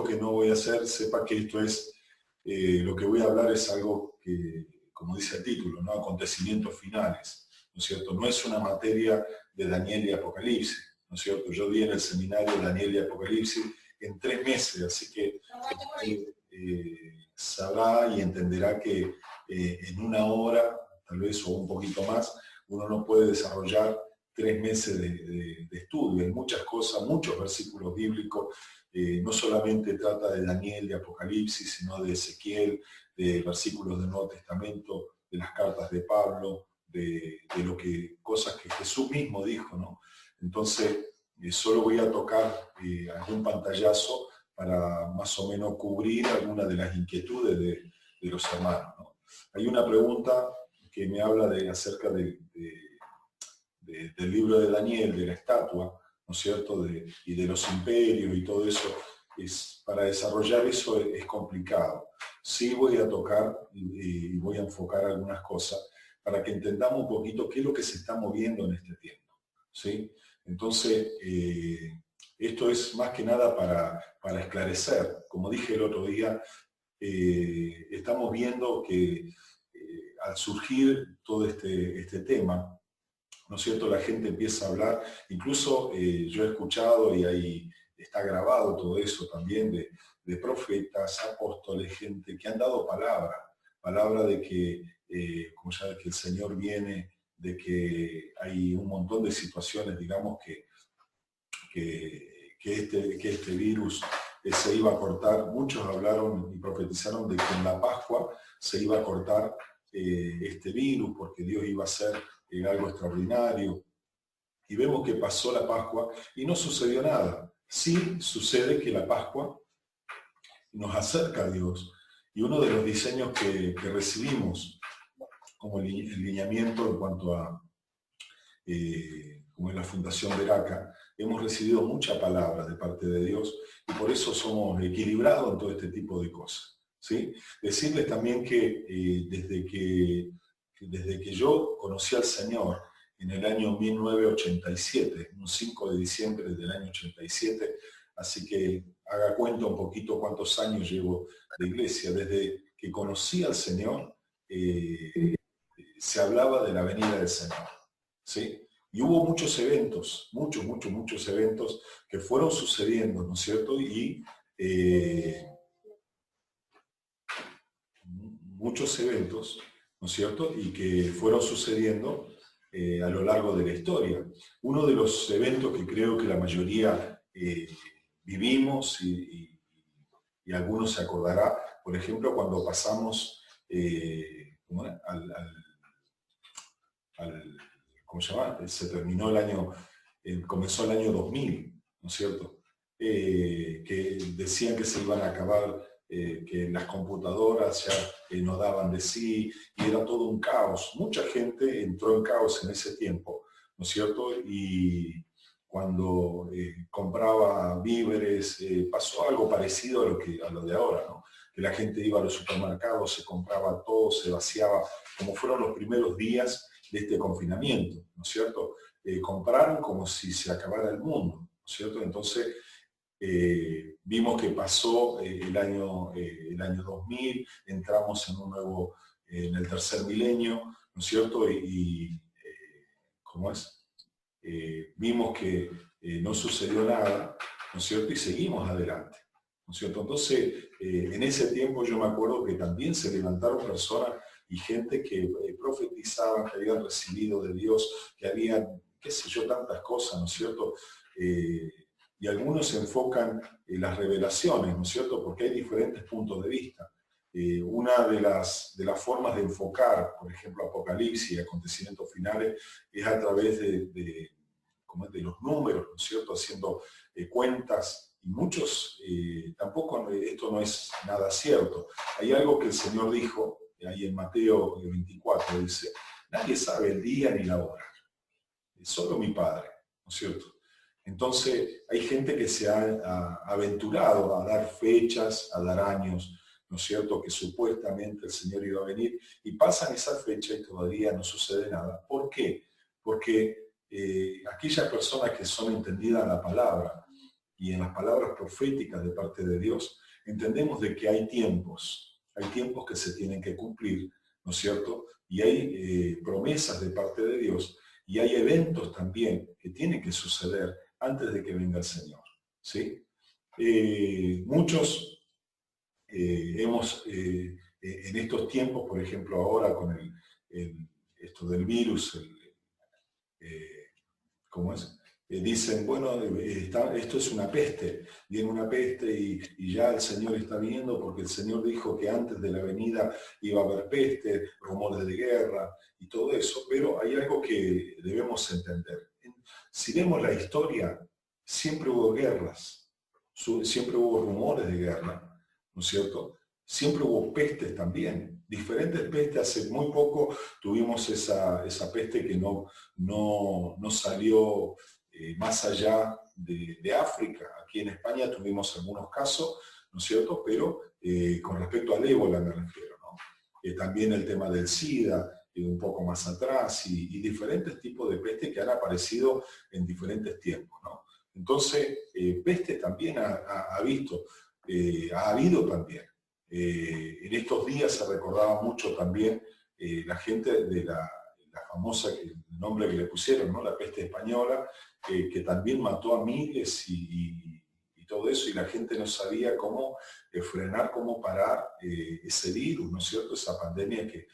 que no voy a hacer, sepa que esto es, lo que voy a hablar es algo que, como dice el título, ¿no? Acontecimientos finales, ¿no es cierto? No es una materia de Daniel y Apocalipsis, ¿no es cierto? Yo di en el seminario Daniel y Apocalipsis en 3 meses, así que sabrá y entenderá que en una hora, tal vez o un poquito más, uno no puede desarrollar 3 meses de estudio. Hay muchas cosas, muchos versículos bíblicos, no solamente trata de Daniel, de Apocalipsis, sino de Ezequiel, de versículos del Nuevo Testamento, de las cartas de Pablo, de cosas que Jesús mismo dijo, ¿no? Entonces, solo voy a tocar algún pantallazo para más o menos cubrir algunas de las inquietudes de los hermanos, ¿no? Hay una pregunta que me habla acerca del libro de Daniel, de la estatua, ¿no es cierto?, y de los imperios y todo eso. Para desarrollar eso es complicado. Sí voy a tocar y voy a enfocar algunas cosas para que entendamos un poquito qué es lo que se está moviendo en este tiempo, ¿sí? Entonces, esto es más que nada para esclarecer. Como dije el otro día, estamos viendo que al surgir todo este tema, ¿no es cierto?, la gente empieza a hablar, incluso yo he escuchado y ahí está grabado todo eso también, de profetas, apóstoles, gente que han dado palabra de que, como ya que el Señor viene, de que hay un montón de situaciones, digamos, que este virus se iba a cortar. Muchos hablaron y profetizaron de que en la Pascua se iba a cortar este virus, porque Dios iba a hacer algo extraordinario. Y vemos que pasó la Pascua y no sucedió nada. Sí sucede que la Pascua nos acerca a Dios. Y uno de los diseños que recibimos como el lineamiento en cuanto a, como en la Fundación Veraca, hemos recibido mucha palabra de parte de Dios y por eso somos equilibrados en todo este tipo de cosas, ¿sí? Decirles también que desde que yo conocí al Señor en el año 1987, un 5 de diciembre del año 87, así que haga cuenta un poquito cuántos años llevo de iglesia. Desde que conocí al Señor, se hablaba de la venida del Señor, ¿sí? Y hubo muchos eventos, muchos eventos que fueron sucediendo, ¿no es cierto? Y muchos eventos, ¿no es cierto?, y que fueron sucediendo a lo largo de la historia. Uno de los eventos que creo que la mayoría vivimos y algunos se acordará, por ejemplo, cuando pasamos ¿cómo se llama? Se terminó el año, comenzó el año 2000, ¿no es cierto? Que decían que se iban a acabar, que las computadoras ya no daban de sí, y era todo un caos. Mucha gente entró en caos en ese tiempo, ¿no es cierto? Y cuando compraba víveres, pasó algo parecido a lo de ahora, ¿no? Que la gente iba a los supermercados, se compraba todo, se vaciaba, como fueron los primeros días de este confinamiento, ¿no es cierto? Compraron como si se acabara el mundo, ¿no es cierto? Entonces, vimos que pasó el año 2000, entramos en un nuevo, en el tercer milenio, ¿no es cierto? ¿Cómo es? Vimos que no sucedió nada, ¿no es cierto? Y seguimos adelante, ¿no es cierto? Entonces, en ese tiempo yo me acuerdo que también se levantaron personas y gente que profetizaban, que habían recibido de Dios, que habían, qué sé yo, tantas cosas, ¿no es cierto? Y algunos se enfocan en las revelaciones, ¿no es cierto? Porque hay diferentes puntos de vista. Una de las formas de enfocar, por ejemplo, Apocalipsis y acontecimientos finales, es a través de los números, ¿no es cierto? Haciendo cuentas, y muchos, tampoco, esto no es nada cierto. Hay algo que el Señor dijo, ahí en Mateo 24, dice, nadie sabe el día ni la hora, solo mi Padre, ¿no es cierto? Entonces, hay gente que se ha aventurado a dar fechas, a dar años, ¿no es cierto?, que supuestamente el Señor iba a venir, y pasan esa fecha y todavía no sucede nada. ¿Por qué? Porque aquellas personas que son entendidas en la palabra, y en las palabras proféticas de parte de Dios, entendemos de que hay tiempos que se tienen que cumplir, ¿no es cierto? Y hay promesas de parte de Dios, y hay eventos también que tienen que suceder antes de que venga el Señor, ¿sí? Muchos hemos, en estos tiempos, por ejemplo, ahora con esto del virus, ¿cómo es? Dicen, bueno, esto es una peste, viene una peste y ya el Señor está viniendo porque el Señor dijo que antes de la venida iba a haber peste, rumores de guerra y todo eso, pero hay algo que debemos entender. Si vemos la historia, siempre hubo guerras, siempre hubo rumores de guerra, ¿no es cierto? Siempre hubo pestes también, diferentes pestes. Hace muy poco tuvimos esa peste que no salió más allá de África. Aquí en España tuvimos algunos casos, ¿no es cierto? Pero con respecto al ébola me refiero, ¿no? También el tema del SIDA, un poco más atrás, y diferentes tipos de peste que han aparecido en diferentes tiempos, ¿no? Entonces, peste también ha habido también. En estos días se recordaba mucho también la gente de la famosa, el nombre que le pusieron, ¿no? La peste española, que también mató a miles y todo eso, y la gente no sabía cómo frenar, cómo parar ese virus, ¿no es cierto? Esa pandemia que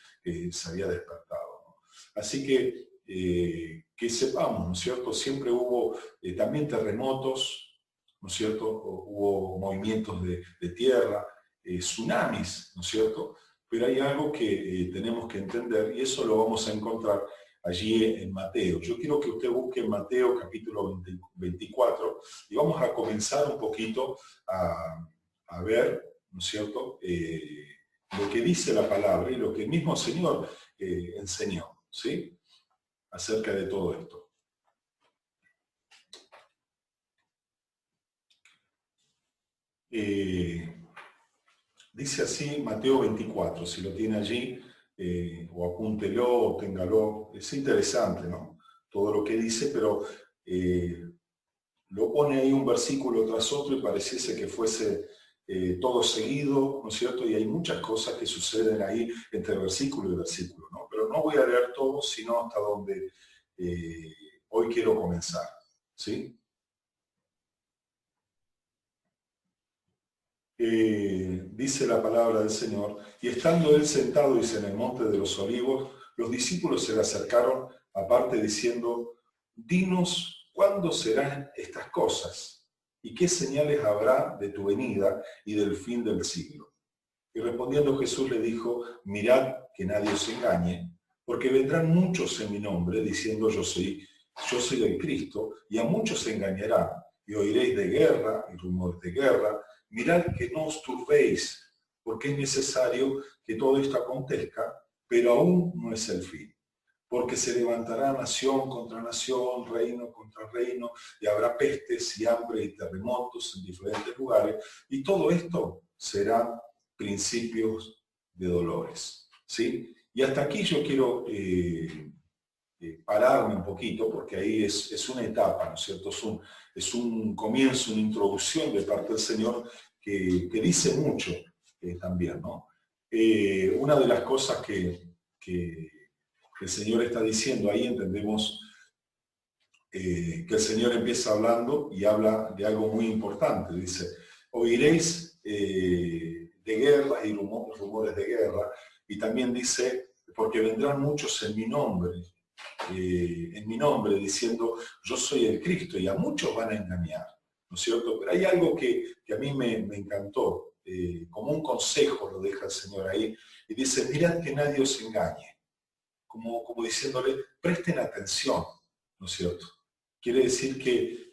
se había despertado, ¿no? Así que sepamos, ¿no es cierto? Siempre hubo también terremotos, ¿no es cierto? Hubo movimientos de tierra, tsunamis, ¿no es cierto? Pero hay algo que tenemos que entender, y eso lo vamos a encontrar allí en Mateo. Yo quiero que usted busque en Mateo capítulo 24, y vamos a comenzar un poquito a ver, ¿no es cierto?, lo que dice la palabra y lo que el mismo Señor enseñó, ¿sí?, acerca de todo esto. Dice así Mateo 24, si lo tiene allí, o apúntelo o téngalo. Es interesante, ¿no?, todo lo que dice, pero lo pone ahí un versículo tras otro y pareciese que fuese todo seguido, ¿no es cierto? Y hay muchas cosas que suceden ahí entre versículo y versículo, ¿no? Pero no voy a leer todo, sino hasta donde hoy quiero comenzar, ¿sí? Dice la palabra del Señor, y estando él sentado, dice, en el monte de los olivos, los discípulos se le acercaron aparte diciendo, dinos cuándo serán estas cosas, y qué señales habrá de tu venida y del fin del siglo. Y respondiendo Jesús le dijo, mirad que nadie os engañe, porque vendrán muchos en mi nombre, diciendo yo soy el Cristo, y a muchos se engañarán, y oiréis de guerra y rumores de guerra. Mirad que no os turbéis, porque es necesario que todo esto acontezca, pero aún no es el fin. Porque se levantará nación contra nación, reino contra reino, y habrá pestes y hambre y terremotos en diferentes lugares, y todo esto será principios de dolores, ¿sí? Y hasta aquí yo quiero pararme un poquito, porque ahí es una etapa, ¿no es cierto? Es un comienzo, una introducción de parte del Señor que dice mucho también, ¿no? Una de las cosas que el Señor está diciendo ahí, entendemos que el Señor empieza hablando y habla de algo muy importante. Dice, oiréis de guerra y rumores de guerra, y también dice, porque vendrán muchos en mi nombre, diciendo, yo soy el Cristo, y a muchos van a engañar, ¿no es cierto? Pero hay algo que a mí me encantó, como un consejo lo deja el Señor ahí, y dice, mirad que nadie os engañe, como diciéndole, presten atención, ¿no es cierto? Quiere decir que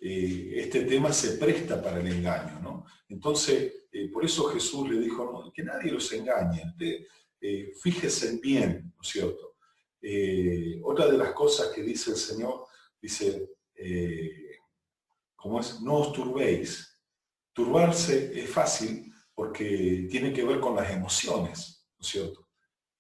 este tema se presta para el engaño, ¿no? Entonces, por eso Jesús le dijo, no, que nadie los engañe, fíjense bien, ¿no es cierto? Otra de las cosas que dice el Señor, dice, ¿cómo es? No os turbéis. Turbarse es fácil porque tiene que ver con las emociones, ¿no es cierto?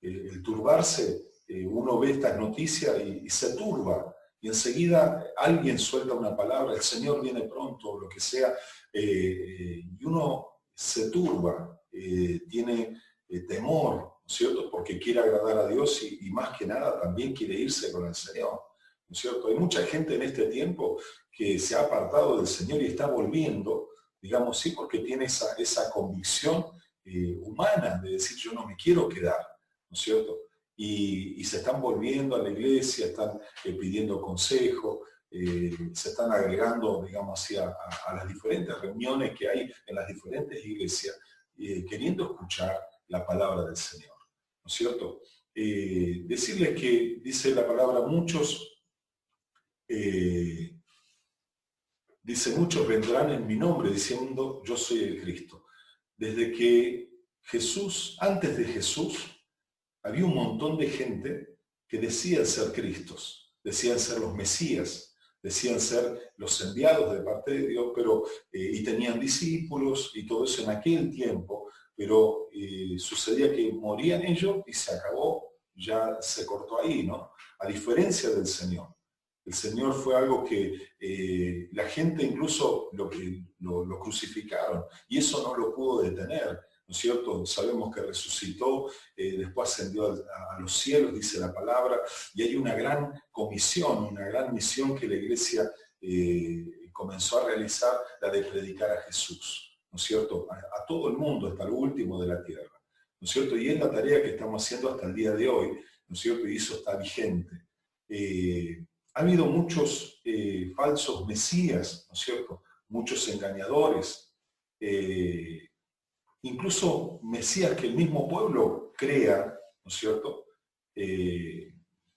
El turbarse, uno ve estas noticias y se turba, y enseguida alguien suelta una palabra, el Señor viene pronto, o lo que sea, y uno se turba, tiene temor, ¿no es cierto? Porque quiere agradar a Dios y más que nada también quiere irse con el Señor, ¿no es cierto? Hay mucha gente en este tiempo que se ha apartado del Señor y está volviendo, digamos, sí, porque tiene esa convicción humana de decir yo no me quiero quedar, ¿no es cierto? Y se están volviendo a la iglesia, están pidiendo consejo, se están agregando, digamos así, a las diferentes reuniones que hay en las diferentes iglesias, queriendo escuchar la palabra del Señor, ¿no es cierto? Decirles que, dice la palabra, muchos vendrán en mi nombre diciendo yo soy el Cristo. Desde que Jesús, antes de Jesús, había un montón de gente que decían ser Cristos, decían ser los Mesías, decían ser los enviados de parte de Dios, pero, y tenían discípulos y todo eso en aquel tiempo, pero sucedía que morían ellos y se acabó, ya se cortó ahí, ¿no? A diferencia del Señor. El Señor fue algo que la gente incluso lo crucificaron y eso no lo pudo detener, ¿no es cierto? Sabemos que resucitó, después ascendió a los cielos, dice la palabra, y hay una gran comisión, una gran misión que la iglesia comenzó a realizar, la de predicar a Jesús, ¿no es cierto? A todo el mundo, hasta lo último de la tierra, ¿no es cierto? Y es la tarea que estamos haciendo hasta el día de hoy, ¿no es cierto? Y eso está vigente. Ha habido muchos falsos mesías, ¿no es cierto? Muchos engañadores, incluso mesías que el mismo pueblo crea, ¿no es cierto?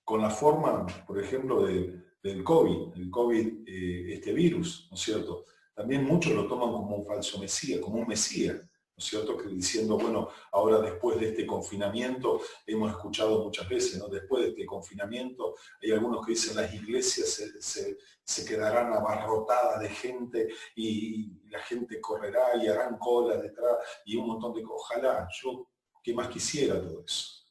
Con la forma, por ejemplo, del COVID, este virus, ¿no es cierto? También muchos lo toman como un falso mesías, como un mesías, ¿no es cierto? Que diciendo, bueno, ahora después de este confinamiento, hemos escuchado muchas veces, ¿no? Después de este confinamiento, hay algunos que dicen las iglesias se quedarán abarrotadas de gente y la gente correrá y harán cola detrás y un montón de cosas. Ojalá, yo qué más quisiera todo eso.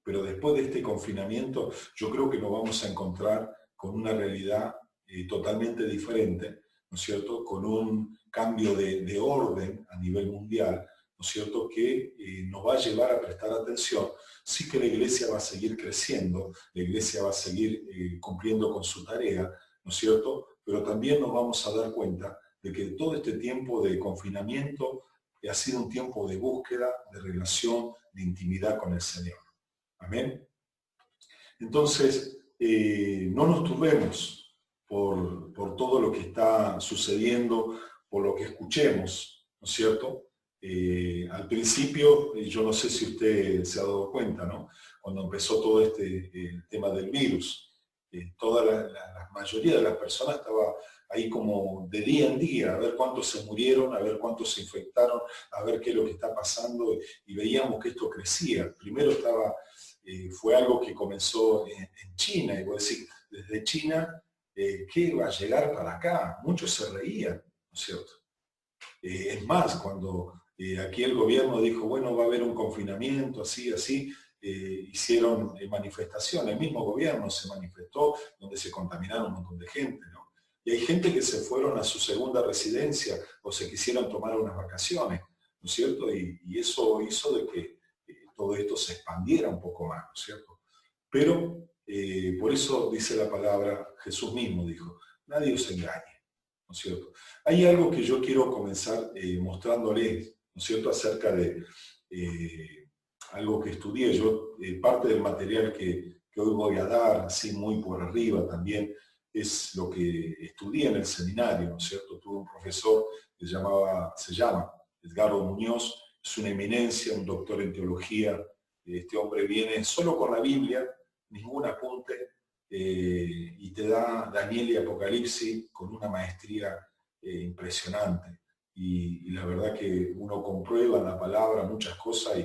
Pero después de este confinamiento, yo creo que nos vamos a encontrar con una realidad totalmente diferente, ¿no es cierto? Con un cambio de orden a nivel mundial, ¿no es cierto? Que nos va a llevar a prestar atención. Sí que la iglesia va a seguir creciendo, la iglesia va a seguir cumpliendo con su tarea, ¿no es cierto? Pero también nos vamos a dar cuenta de que todo este tiempo de confinamiento ha sido un tiempo de búsqueda, de relación, de intimidad con el Señor. Amén. Entonces, no nos turbemos por todo lo que está sucediendo, por lo que escuchemos, ¿no es cierto? Al principio, yo no sé si usted se ha dado cuenta, ¿no? Cuando empezó todo este tema del virus, toda la mayoría de las personas estaba ahí como de día en día, a ver cuántos se murieron, a ver cuántos se infectaron, a ver qué es lo que está pasando, y veíamos que esto crecía. Primero fue algo que comenzó en China, y voy a decir, desde China, ¿qué va a llegar para acá? Muchos se reían, ¿no es cierto? Es más, cuando aquí el gobierno dijo, bueno, va a haber un confinamiento, así, hicieron manifestaciones, el mismo gobierno se manifestó, donde se contaminaron un montón de gente, ¿no? Y hay gente que se fueron a su segunda residencia o se quisieron tomar unas vacaciones, ¿no es cierto? Y eso hizo de que todo esto se expandiera un poco más, ¿no es cierto? Pero por eso dice la palabra, Jesús mismo dijo, nadie os engañe, ¿no es cierto? Hay algo que yo quiero comenzar mostrándoles, ¿no es cierto?, acerca de algo que estudié. Yo, parte del material que hoy voy a dar, así muy por arriba también, es lo que estudié en el seminario, ¿no es cierto? Tuve un profesor que se llama Edgardo Muñoz, es una eminencia, un doctor en teología. Este hombre viene solo con la Biblia, ningún apunte, y te da Daniel y Apocalipsis con una maestría impresionante. Y la verdad que uno comprueba en la palabra muchas cosas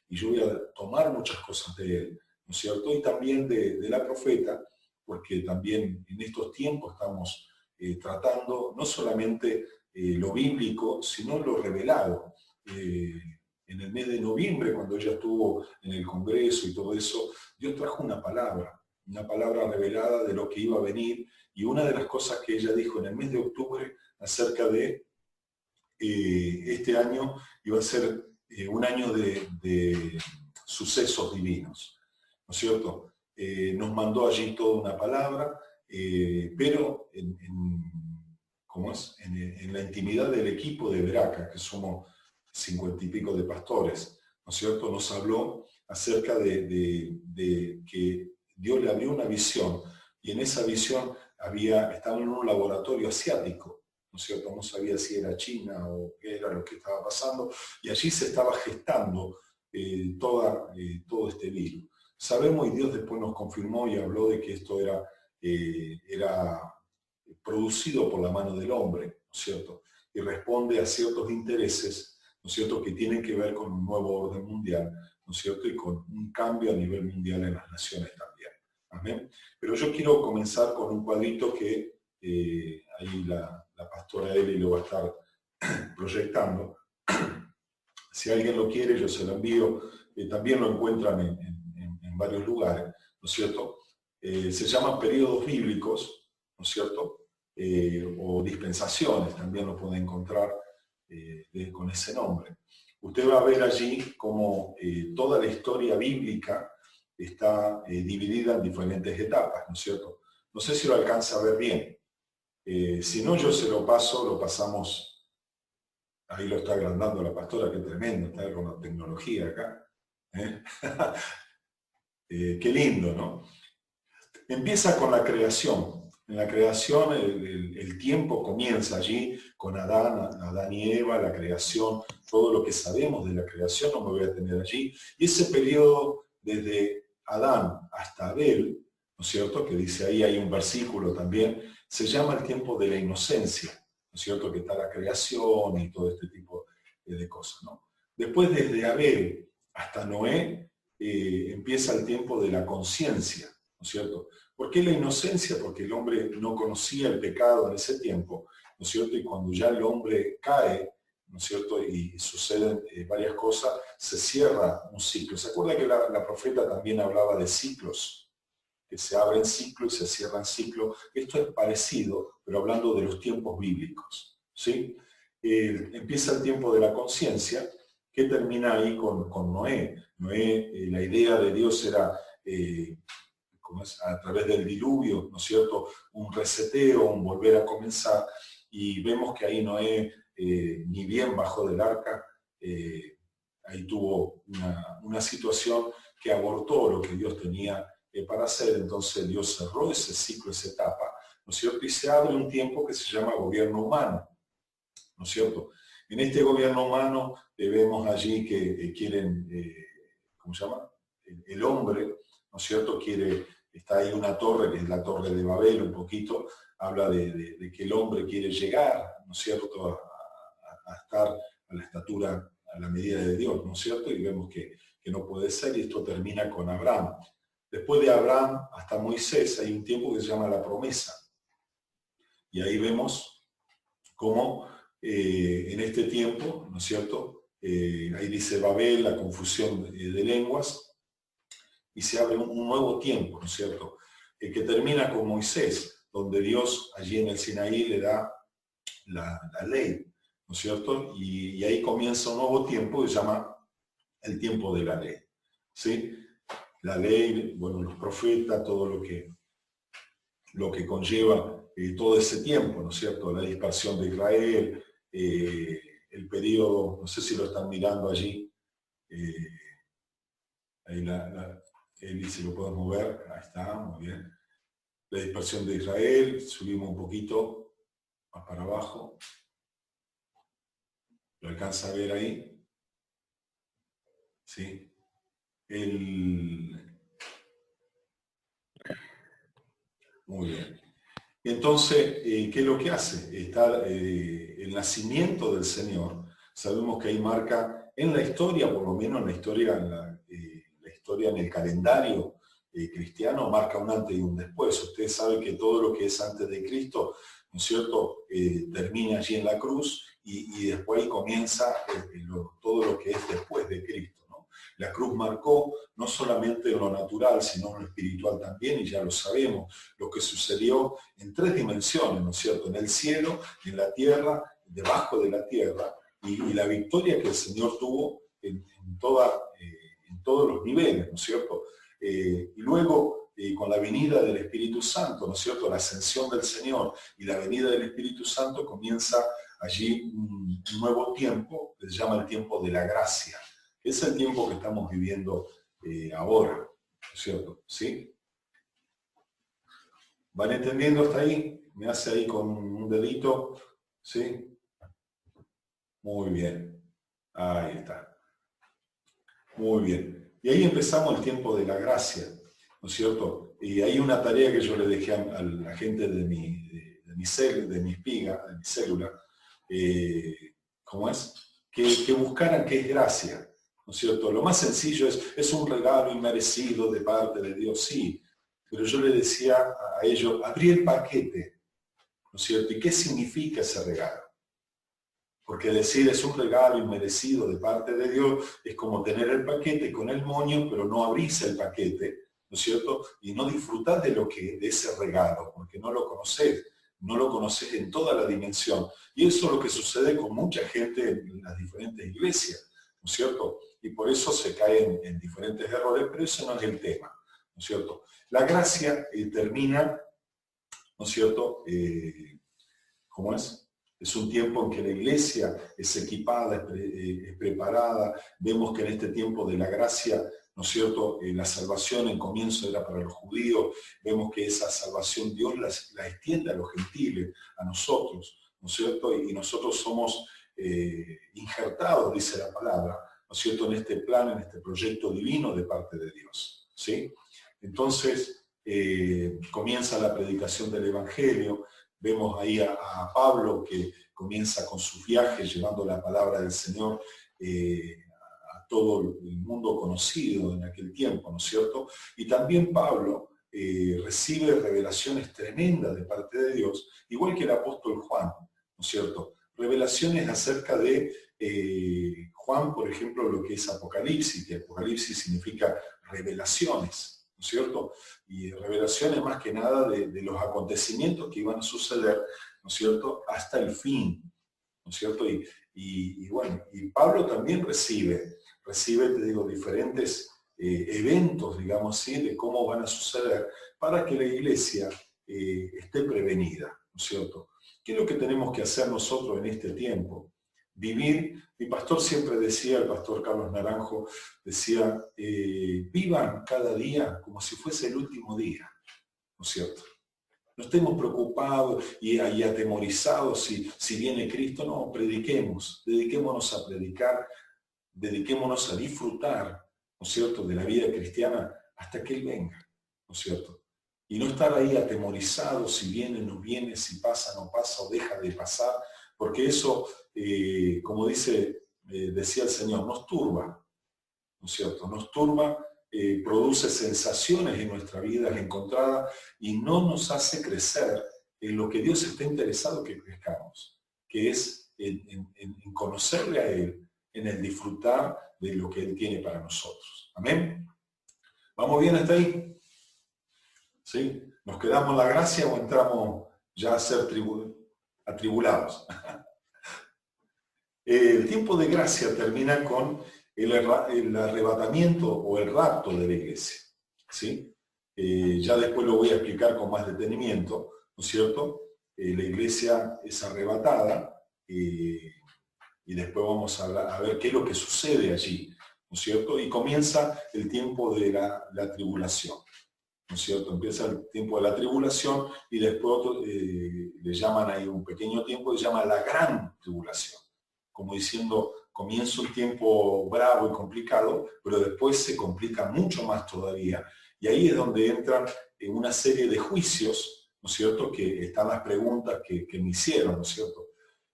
y yo voy a tomar muchas cosas de él, ¿no es cierto? Y también de la profeta, porque también en estos tiempos estamos tratando no solamente lo bíblico, sino lo revelado. En el mes de noviembre, cuando ella estuvo en el Congreso y todo eso, Dios trajo una palabra, una palabra revelada de lo que iba a venir, y una de las cosas que ella dijo en el mes de octubre acerca de este año iba a ser un año de sucesos divinos, ¿no es cierto? Nos mandó allí toda una palabra, pero ¿cómo es? En la intimidad del equipo de Veraca, que somos 50 y pico de pastores, ¿no es cierto? Nos habló acerca de que Dios le abrió una visión, y en esa visión estaba en un laboratorio asiático, ¿no es cierto? No sabía si era China o qué era lo que estaba pasando, y allí se estaba gestando todo este virus. Sabemos, y Dios después nos confirmó y habló de que esto era producido por la mano del hombre, ¿no es cierto? Y responde a ciertos intereses, ¿no es cierto?, que tienen que ver con un nuevo orden mundial, ¿no es cierto?, y con un cambio a nivel mundial en las naciones también. Amén. Pero yo quiero comenzar con un cuadrito que ahí la pastora Eli lo va a estar proyectando. Si alguien lo quiere, yo se lo envío. También lo encuentran en varios lugares, ¿no es cierto? Se llaman periodos bíblicos, ¿no es cierto? O dispensaciones, también lo puede encontrar con ese nombre. Usted va a ver allí cómo toda la historia bíblica está dividida en diferentes etapas, ¿no es cierto? No sé si lo alcanza a ver bien. Si no, yo se lo pasamos. Ahí lo está agrandando la pastora, qué tremendo, está con la tecnología acá. Qué lindo, ¿no? Empieza con la creación. En la creación el tiempo comienza allí con Adán y Eva, la creación, todo lo que sabemos de la creación, no me voy a tener allí. Y ese periodo desde Adán hasta Abel, ¿no es cierto?, que dice ahí, hay un versículo también, se llama el tiempo de la inocencia, ¿no es cierto?, que está la creación y todo este tipo de cosas, ¿no? Después desde Abel hasta Noé empieza el tiempo de la conciencia, ¿no es cierto? ¿Por qué la inocencia? Porque el hombre no conocía el pecado en ese tiempo, ¿no es cierto? Y cuando ya el hombre cae, ¿no es cierto?, y suceden varias cosas, se cierra un ciclo. ¿Se acuerda que la profeta también hablaba de ciclos? Que se abren ciclos y se cierran ciclos. Esto es parecido, pero hablando de los tiempos bíblicos, ¿sí? Empieza el tiempo de la conciencia, que termina ahí con Noé. Noé, la idea de Dios era, como es, a través del diluvio, ¿no es cierto?, un reseteo, un volver a comenzar, y vemos que ahí Noé, ni bien bajó del arca, ahí tuvo una situación que abortó lo que Dios tenía para hacer. Entonces Dios cerró ese ciclo, esa etapa, ¿no es cierto?, y se abre un tiempo que se llama gobierno humano, ¿no es cierto? En este gobierno humano vemos allí que quieren, ¿cómo se llama?, el hombre, ¿no es cierto?, está ahí una torre, que es la torre de Babel, un poquito, habla de que el hombre quiere llegar, ¿no es cierto?, a estar a la estatura, a la medida de Dios, ¿no es cierto?, y vemos que no puede ser, y esto termina con Abraham. Después de Abraham hasta Moisés hay un tiempo que se llama la promesa, y ahí vemos cómo en este tiempo, ¿no es cierto?, ahí dice Babel, la confusión de lenguas, y se abre un nuevo tiempo, ¿no es cierto?, que termina con Moisés, donde Dios allí en el Sinaí le da la ley, ¿no es cierto?, y ahí comienza un nuevo tiempo que se llama el tiempo de la ley, ¿sí? La ley, bueno, los profetas, todo lo que conlleva todo ese tiempo, ¿no es cierto?, la dispersión de Israel, el periodo, no sé si lo están mirando allí, ahí Eli, si lo podemos mover, ahí está, muy bien. La dispersión de Israel, subimos un poquito más para abajo. ¿Lo alcanza a ver ahí? Sí. Muy bien. Entonces, ¿qué es lo que hace? Está el nacimiento del Señor. Sabemos que ahí marca en la historia, por lo menos en la historia, la historia en el calendario cristiano, marca un antes y un después. Usted sabe que todo lo que es antes de Cristo, ¿no es cierto?, termina allí en la cruz, y después ahí comienza todo lo que es después de Cristo, ¿no? La cruz marcó no solamente lo natural, sino lo espiritual también, y ya lo sabemos, lo que sucedió en 3 dimensiones, ¿no es cierto? En el cielo, en la tierra, debajo de la tierra, y la victoria que el Señor tuvo en todos los niveles, ¿no es cierto? Y luego, con la venida del Espíritu Santo, ¿no es cierto? La ascensión del Señor y la venida del Espíritu Santo comienza allí un nuevo tiempo, que se llama el tiempo de la gracia. Es el tiempo que estamos viviendo ahora, ¿no es cierto? ¿Sí? ¿Van entendiendo hasta ahí? Me hace ahí con un dedito, ¿sí? Muy bien. Ahí está. Muy bien. Y ahí empezamos el tiempo de la gracia, ¿no es cierto? Y hay una tarea que yo le dejé a la gente de mi espiga, de mi célula, ¿cómo es? Que buscaran qué es gracia, ¿no es cierto? Lo más sencillo es un regalo inmerecido de parte de Dios, sí, pero yo le decía a ellos, abrí el paquete, ¿no es cierto? ¿Y qué significa ese regalo? Porque decir es un regalo inmerecido de parte de Dios es como tener el paquete con el moño, pero no abrís el paquete, ¿no es cierto? Y no disfrutás de ese regalo, porque no lo conocés en toda la dimensión. Y eso es lo que sucede con mucha gente en las diferentes iglesias, ¿no es cierto? Y por eso se caen en diferentes errores, pero eso no es el tema, ¿no es cierto? La gracia termina, ¿no es cierto? ¿Cómo es? Es un tiempo en que la iglesia es equipada, es preparada. Vemos que en este tiempo de la gracia, ¿no es cierto?, la salvación en comienzo era para los judíos. Vemos que esa salvación Dios la extiende a los gentiles, a nosotros, ¿no es cierto? Y nosotros somos injertados, dice la palabra, ¿no es cierto?, en este plan, en este proyecto divino de parte de Dios, ¿sí? Entonces, comienza la predicación del Evangelio. Vemos ahí a Pablo que comienza con sus viajes llevando la palabra del Señor a todo el mundo conocido en aquel tiempo, ¿no es cierto? Y también Pablo recibe revelaciones tremendas de parte de Dios, igual que el apóstol Juan, ¿no es cierto? Revelaciones acerca de Juan, por ejemplo, lo que es Apocalipsis, que Apocalipsis significa revelaciones, ¿no es cierto? Y revelaciones más que nada de los acontecimientos que iban a suceder, ¿no es cierto?, hasta el fin, ¿no es cierto? Y bueno, y Pablo también recibe, te digo, diferentes eventos, digamos así, de cómo van a suceder para que la iglesia esté prevenida, ¿no es cierto? ¿Qué es lo que tenemos que hacer nosotros en este tiempo? Vivir, mi pastor siempre decía, el pastor Carlos Naranjo, decía, vivan cada día como si fuese el último día, ¿no es cierto? No estemos preocupados y atemorizados si viene Cristo, no, prediquemos, dediquémonos a predicar, dediquémonos a disfrutar, ¿no es cierto?, de la vida cristiana hasta que Él venga, ¿no es cierto? Y no estar ahí atemorizados si viene, no viene, si pasa, no pasa o deja de pasar, porque eso, como decía el Señor, nos turba, ¿no es cierto? Nos turba, produce sensaciones en nuestra vida encontradas y no nos hace crecer en lo que Dios está interesado que crezcamos, que es en conocerle a Él, en el disfrutar de lo que Él tiene para nosotros. ¿Amén? ¿Vamos bien hasta ahí? ¿Sí? ¿Nos quedamos en la gracia o entramos ya a ser atribulados? El tiempo de gracia termina con el arrebatamiento o el rapto de la iglesia, ¿sí? Ya después lo voy a explicar con más detenimiento, ¿no es cierto? La iglesia es arrebatada y después vamos a ver qué es lo que sucede allí, ¿no es cierto? Y comienza el tiempo de la tribulación, ¿no es cierto? Empieza el tiempo de la tribulación y después le llaman ahí un pequeño tiempo, se llama la gran tribulación, como diciendo, comienza un tiempo bravo y complicado, pero después se complica mucho más todavía. Y ahí es donde entran una serie de juicios, ¿no es cierto?, que están las preguntas que me hicieron, ¿no es cierto?,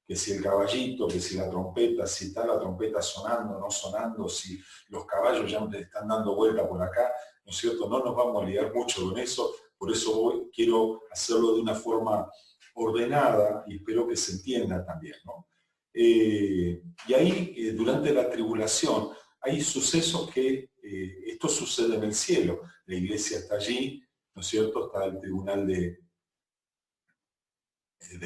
que si el caballito, que si la trompeta, si está la trompeta sonando o no sonando, si los caballos ya están dando vuelta por acá, ¿no es cierto? No nos vamos a liar mucho con eso, por eso hoy quiero hacerlo de una forma ordenada y espero que se entienda también, ¿no? Y ahí, durante la tribulación, hay sucesos que, esto sucede en el cielo, la iglesia está allí, ¿no es cierto? Está el tribunal de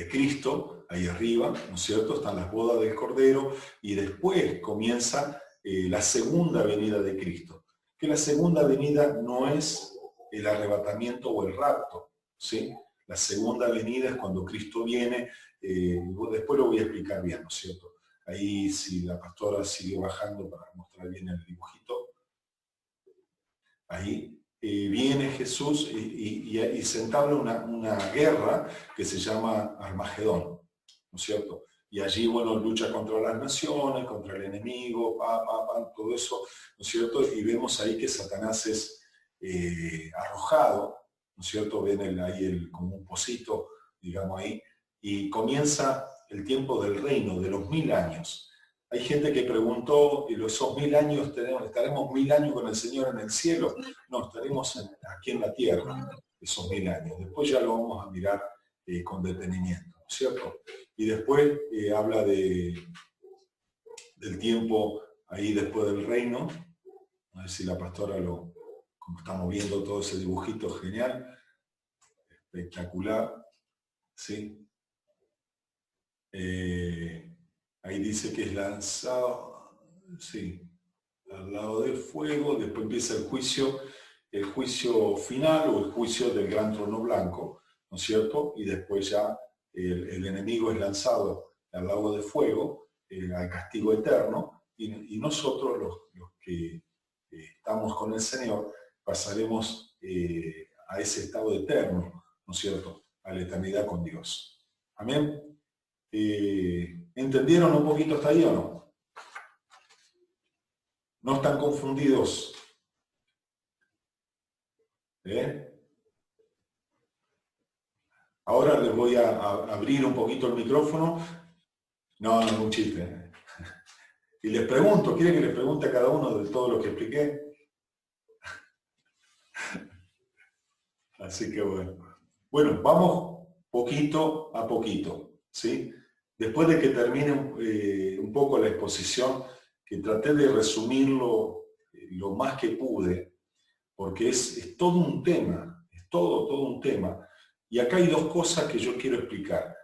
Cristo, ahí arriba, ¿no es cierto? Están las bodas del Cordero, y después comienza la segunda venida de Cristo. Que la segunda venida no es el arrebatamiento o el rapto, ¿sí? La segunda venida es cuando Cristo viene, después lo voy a explicar bien, ¿no es cierto? Ahí, si la pastora sigue bajando para mostrar bien el dibujito, ahí viene Jesús y se entabla una guerra que se llama Armagedón, ¿no es cierto? Y allí, bueno, lucha contra las naciones, contra el enemigo, todo eso, ¿no es cierto? Y vemos ahí que Satanás es arrojado, ¿no es cierto? Ven ahí como un pocito, digamos ahí, y comienza el tiempo del reino, de los 1000 años. Hay gente que preguntó, ¿y esos 1000 años estaremos 1000 años con el Señor en el cielo? No, estaremos aquí en la tierra, esos 1000 años. Después ya lo vamos a mirar con detenimiento, ¿no es cierto? Y después habla del tiempo ahí después del reino. A ver si la pastora como estamos viendo todo ese dibujito genial, espectacular, ¿sí? Ahí dice que es lanzado, sí, al lado del fuego, después empieza el juicio final o el juicio del gran trono blanco, ¿no es cierto? Y después ya el enemigo es lanzado al lago de fuego, al castigo eterno, y nosotros los que estamos con el Señor pasaremos a ese estado eterno, ¿no es cierto? A la eternidad con Dios. Amén. ¿Entendieron un poquito hasta ahí o no? ¿No están confundidos? Ahora les voy a abrir un poquito el micrófono. No es un chiste. Y les pregunto, ¿quieren que les pregunte a cada uno de todo lo que expliqué? Así que bueno. Bueno, vamos poquito a poquito, ¿sí? Después de que termine un poco la exposición, que traté de resumirlo lo más que pude, porque es todo un tema, es todo un tema. Y acá hay dos cosas que yo quiero explicar.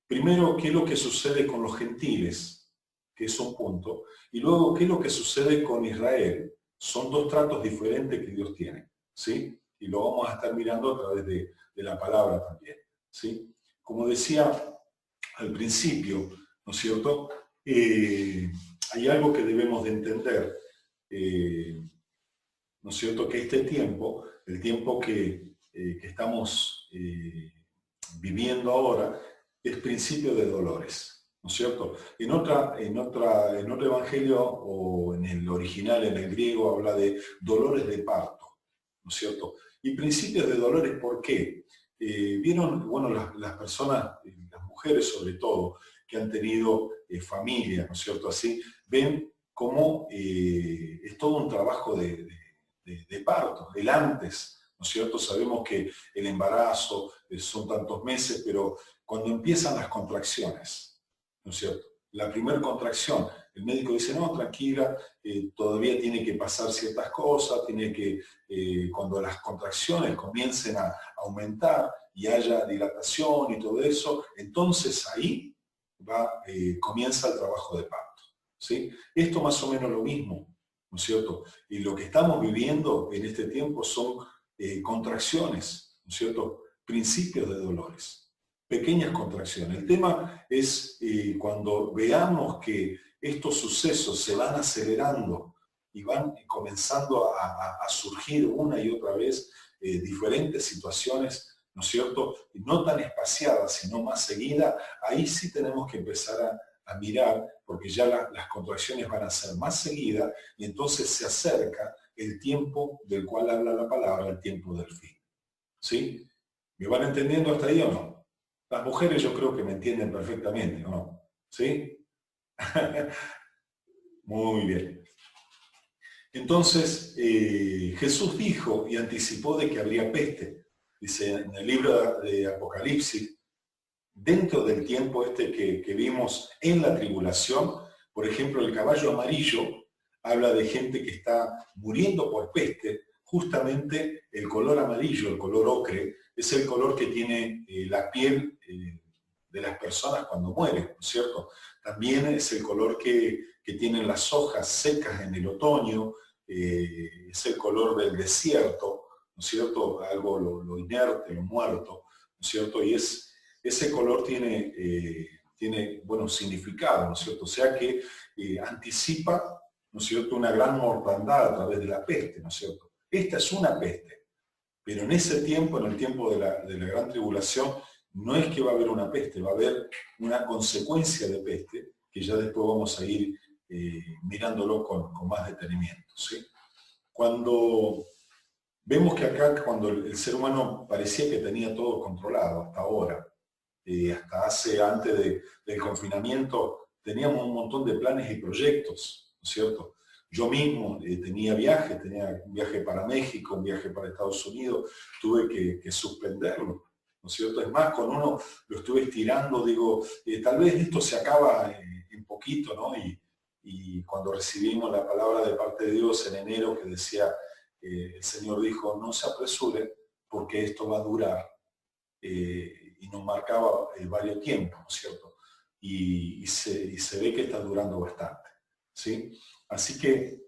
Primero, qué es lo que sucede con los gentiles, que es un punto, y luego qué es lo que sucede con Israel. Son dos tratos diferentes que Dios tiene, ¿sí? Y lo vamos a estar mirando a través de la palabra también, ¿sí? Como decía al principio, ¿no es cierto? Hay algo que debemos de entender, ¿no es cierto? Que este tiempo, el tiempo que estamos viviendo ahora, es principio de dolores, ¿no es cierto? En otro evangelio, o en el original, en el griego, habla de dolores de parto, ¿no es cierto? Y principios de dolores, ¿por qué? Vieron, bueno, las personas, las mujeres sobre todo, que han tenido familia, ¿no es cierto? Así, ven cómo es todo un trabajo de parto, el antes, ¿no es cierto? Sabemos que el embarazo son tantos meses, pero cuando empiezan las contracciones, ¿no es cierto? La primera contracción, el médico dice, no, tranquila, todavía tiene que pasar ciertas cosas, tiene que, cuando las contracciones comiencen a aumentar y haya dilatación y todo eso, entonces ahí comienza el trabajo de parto, ¿sí? Esto más o menos lo mismo, ¿no es cierto? Y lo que estamos viviendo en este tiempo son contracciones, ¿no es cierto? Principios de dolores, pequeñas contracciones. El tema es cuando veamos que estos sucesos se van acelerando y van comenzando a surgir una y otra vez diferentes situaciones, ¿no es cierto? No tan espaciadas, sino más seguidas, ahí sí tenemos que empezar a mirar, porque ya las contracciones van a ser más seguidas y entonces se acerca el tiempo del cual habla la palabra, el tiempo del fin. ¿Sí? ¿Me van entendiendo hasta ahí o no? Las mujeres yo creo que me entienden perfectamente, ¿o no? ¿Sí? Muy bien. Entonces, Jesús dijo y anticipó de que habría peste. Dice en el libro de Apocalipsis, dentro del tiempo que vimos en la tribulación, por ejemplo, el caballo amarillo habla de gente que está muriendo por peste, justamente el color amarillo, el color ocre, es el color que tiene la piel de las personas cuando mueren, ¿no es cierto? También es el color que tienen las hojas secas en el otoño, es el color del desierto, ¿no es cierto? Algo lo inerte, lo muerto, ¿no es cierto? Y ese color tiene bueno, significado, ¿no es cierto? O sea que anticipa, ¿no es cierto?, una gran mortandad a través de la peste, ¿no es cierto? Esta es una peste, pero en ese tiempo, en el tiempo de la gran tribulación, no es que va a haber una peste, va a haber una consecuencia de peste, que ya después vamos a ir mirándolo con más detenimiento, ¿sí? Cuando vemos que acá, cuando el ser humano parecía que tenía todo controlado hasta ahora, hasta antes del confinamiento, teníamos un montón de planes y proyectos, ¿no es cierto? Yo mismo tenía un viaje para México, un viaje para Estados Unidos, tuve que suspenderlo, ¿no es cierto? Es más, con uno lo estuve estirando, digo, tal vez esto se acaba en poquito, ¿no? Y cuando recibimos la palabra de parte de Dios en enero que decía, el Señor dijo, no se apresure porque esto va a durar. Y nos marcaba varios tiempos, ¿no es cierto? Y se ve que está durando bastante, ¿sí? Así que,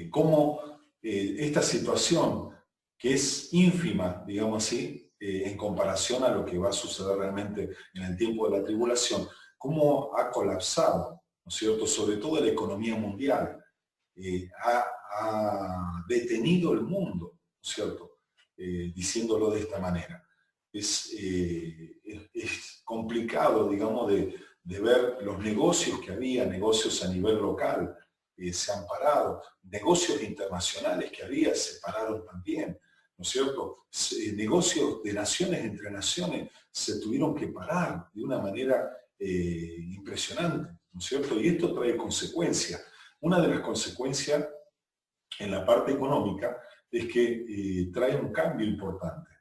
como esta situación, que es ínfima, digamos así, en comparación a lo que va a suceder realmente en el tiempo de la tribulación, cómo ha colapsado, ¿no es cierto?, sobre todo la economía mundial, ha detenido el mundo, ¿no es cierto?, diciéndolo de esta manera. Es complicado, digamos, de ver los negocios que había, negocios a nivel local, se han parado, negocios internacionales que había se pararon también, ¿no es cierto? Negocios de naciones entre naciones se tuvieron que parar de una manera impresionante, ¿no es cierto? Y esto trae consecuencias. Una de las consecuencias en la parte económica es que trae un cambio importante.